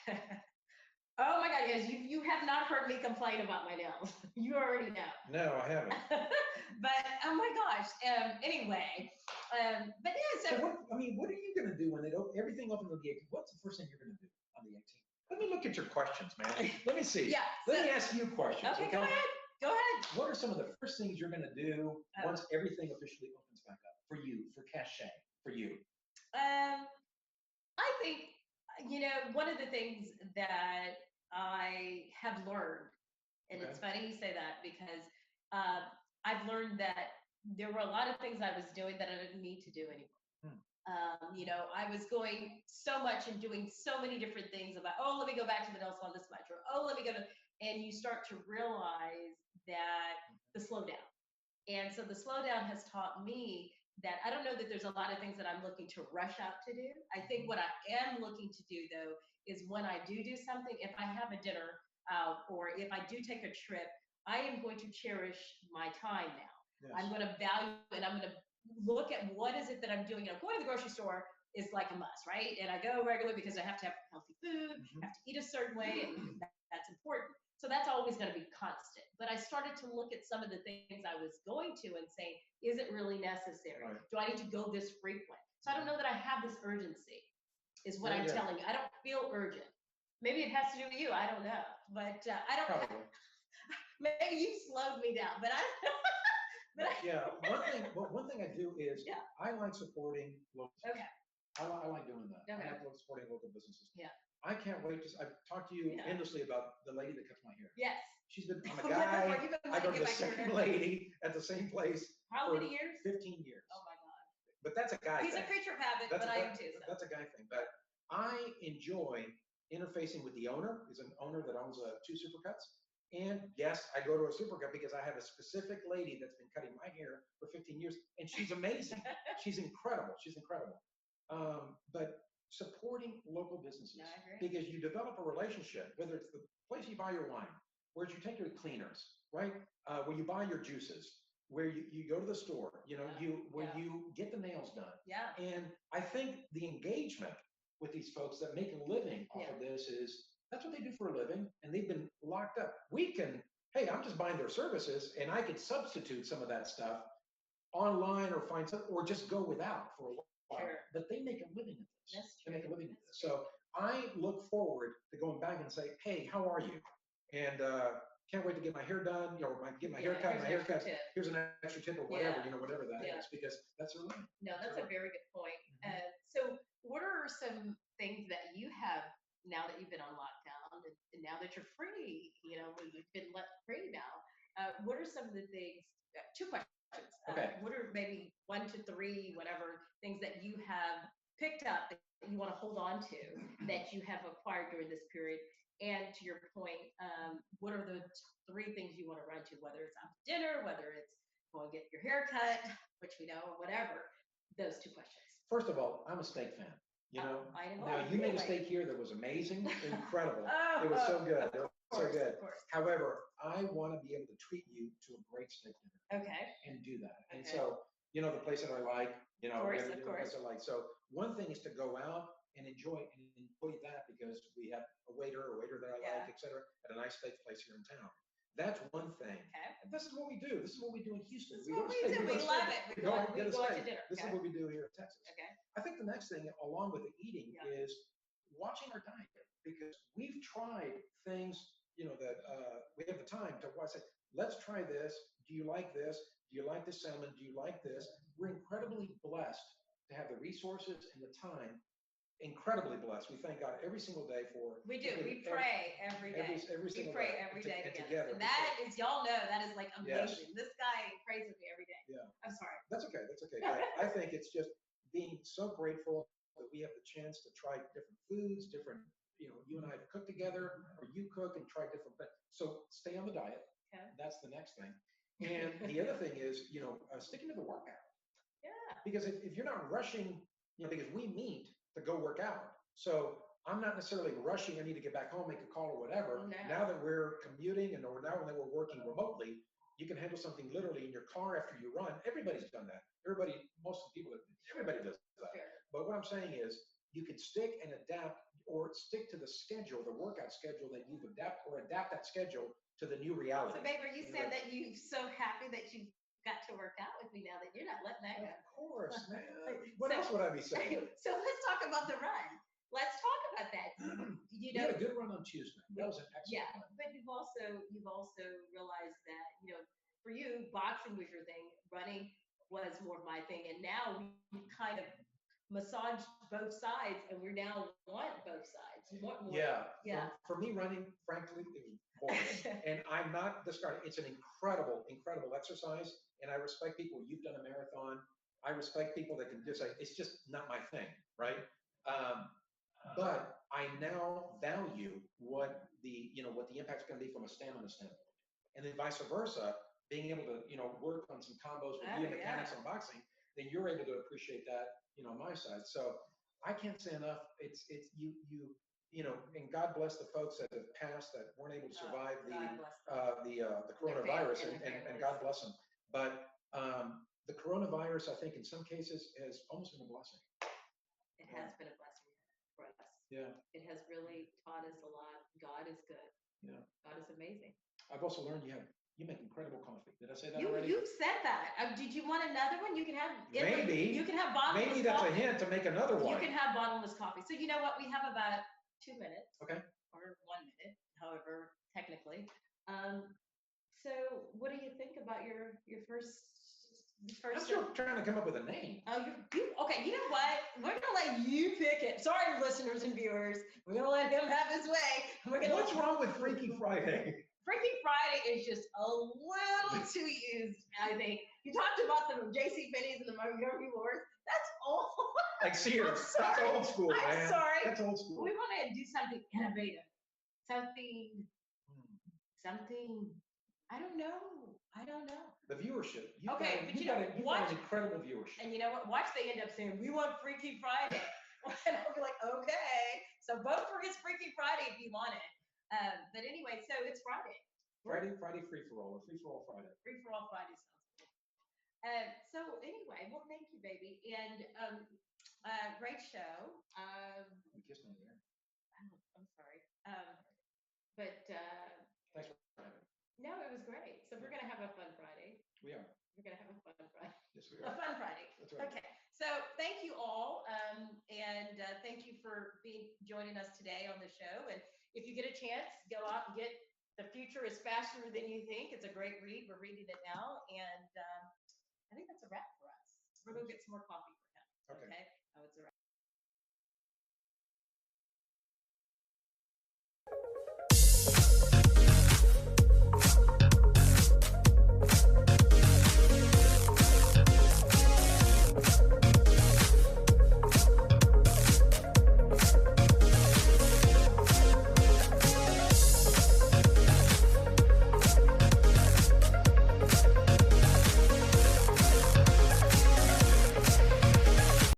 Oh my God, yes, you have not heard me complain about my nails. You already know. No, I haven't. But oh my gosh. Anyway, but yeah. So what are you going to do when everything opens on the 18th? What's the first thing you're going to do on the 18th? Let me look at your questions, man. Let me see. Yeah. Let me ask you questions. Okay, go ahead. Go ahead. What are some of the first things you're going to do once everything officially opens back up for you, for Cachet, for you? I think, one of the things that I have learned, and it's funny you say that because I've learned that there were a lot of things I was doing that I didn't need to do anymore. I was going so much and doing so many different things about, oh, let me go back to the nail salon this much, or oh, let me go to, and you start to realize that the slowdown. And so the slowdown has taught me that I don't know that there's a lot of things that I'm looking to rush out to do. I think what I am looking to do though is when I do something, if I have a dinner or if I do take a trip, I am going to cherish my time now. Yes. I'm going to value and I'm going to look at what is it that I'm doing. Going to the grocery store is like a must, right? And I go regularly because I have to have healthy food, have to eat a certain way, and that's important. So that's always going to be constant. But I started to look at some of the things I was going to and saying, is it really necessary? Right. Do I need to go this frequent? So I don't know that I have this urgency, is what I'm telling you. I don't feel urgent. Maybe it has to do with you. I don't know. But I don't. Maybe you slowed me down. But one thing I do is I like supporting local businesses. Okay. I like doing that. Okay. I like supporting local businesses. Yeah. I can't wait to. I've talked to you endlessly about the lady that cuts my hair. Yes. She's been. I'm a guy. I go to the same lady at the same place. How many years? 15 years. Oh my God. But that's a guy thing. He's a creature of habit, but I am too. So. That's a guy thing. But I enjoy interfacing with the owner. He's an owner that owns 2 supercuts. And yes, I go to a supercut because I have a specific lady that's been cutting my hair for 15 years, and she's amazing. She's incredible. She's incredible. But supporting local businesses, because you develop a relationship, whether it's the place you buy your wine, where you take your cleaners, right? Where you buy your juices, where you go to the store, you get the nails done. Yeah. And I think the engagement with these folks that make a living off of this is, that's what they do for a living, and they've been locked up. Hey, I'm just buying their services, and I could substitute some of that stuff online or find something, or just go without for a while. Sure. But they make a living at this. That's true. They make a living at this. So I look forward to going back and say, hey, how are you? And can't wait to get my hair done, get my hair cut, my haircut. Here's an extra tip or whatever, whatever that is, because that's their living. No, that's a very good point. So what are some things that you have now that you've been on lockdown and now that you're free, you've been let free now, what are some of the things, 2 questions. Okay. What are maybe 1 to 3, whatever, things that you have picked up that you want to hold on to that you have acquired during this period? And to your point, what are the 3 things you want to run to, whether it's out to dinner, whether it's going to get your hair cut, which we know, or whatever, those 2 questions. First of all, I'm a steak fan. Now you made a steak here that was amazing, incredible. It was so good. So good. However, I want to be able to treat you to a great steak dinner. Okay. And do that. And so, the place that I like, of course. I like. So one thing is to go out and enjoy that, because we have a waiter that I like, et cetera, at a nice steak place here in town. That's one thing. Okay. And this is what we do. This is what we do in Houston. This is what we do. We love it. We go out to dinner. This is what we do here in Texas. Okay. I think the next thing, along with the eating, is watching our diet, because we've tried things, that we have the time to say, let's try this. Do you like this? Do you like this salmon? Do you like this? We're incredibly blessed to have the resources and the time. Incredibly blessed. We thank God every single day for. We do. We pray every day. Every single day. We pray every day together. And that is, y'all know, that is like amazing. This guy prays with me every day. Yeah. I'm sorry. That's okay. That's okay. I think it's just being so grateful that we have the chance to try different foods, different, you and I have cooked together, or you cook and try different things. So stay on the diet. Okay. That's the next thing. And the other thing is, sticking to the workout. Yeah. Because if you're not rushing, because we meet to go work out. So I'm not necessarily rushing. I need to get back home, make a call or whatever. No. Now that we're commuting now that we're working remotely, you can handle something literally in your car after you run. Everybody's done that. Everybody does that. Sure. But what I'm saying is, you can stick and adapt, or stick to the schedule, the workout schedule that you've adapt that schedule to the new reality. So, Baber, you said that you're so happy that you got to work out with me now, that you're not letting that go. Of course, man. What else would I be saying? So let's talk about the run. Let's talk about that. You had a good run on Tuesday. That was an excellent run. But you've also realized that, for you, boxing was your thing, running was more of my thing, and now we kind of massaged both sides, and we now want both sides. You want more. Yeah. For me, running, frankly, it was boring. And I'm not discarding. It's an incredible exercise, and I respect people. You've done a marathon. I respect people that can just say, it's just not my thing, right? But I now value what the impact's going to be from a stamina standpoint. And then vice versa, being able to, work on some combos with you mechanics on boxing, then you're able to appreciate that, on my side. So I can't say enough. It's and God bless the folks that have passed that weren't able to survive the coronavirus, and God bless them. But the coronavirus, I think, in some cases, has almost been a blessing. It has been a blessing for us. Yeah. It has really taught us a lot. God is good. Yeah. God is amazing. I've also learned you make incredible coffee. Did I say that already? You said that. Did you want another one? You can have maybe. You can have bottomless Maybe that's coffee. a hint to make another one. You can have bottomless coffee. So you know what? We have about 2 minutes. Okay. Or 1 minute, however, technically. So what do you think about your first? I'm still trying to come up with a name. Oh, okay. You know what? We're gonna let you pick it. Sorry, listeners and viewers. We're gonna let him have his way. What's wrong with Freaky Friday? Freaky Friday is just a little too used, I think. You talked about the JCPenney's and the Montgomery Wars. That's old. Like Sears. That's old school, man. I'm sorry. That's old school. We want to do something innovative. Something. I don't know. The viewership. You've Okay, got an incredible viewership. And you know what? Watch, they end up saying, we want Freaky Friday. And I'll be like, okay. So vote for his Freaky Friday if you want it. But anyway, so it's Friday. Friday free-for-all, or free-for-all Friday. Free-for-all Friday sounds good. So anyway, well, thank you, baby. And great show. We kissed on the air. I'm sorry. But Thanks for having me. no, it was great. So we're going to have a fun Friday. We are. We're going to have a fun Friday. Yes, we A are. fun Friday. That's right. Okay. So thank you all. And thank you for joining us today on the show. And if you get a chance, go out and get The Future is Faster Than You Think. It's a great read. We're reading it now. And I think that's a wrap for us. We're going to get some more coffee for him. Okay. Oh, it's a wrap.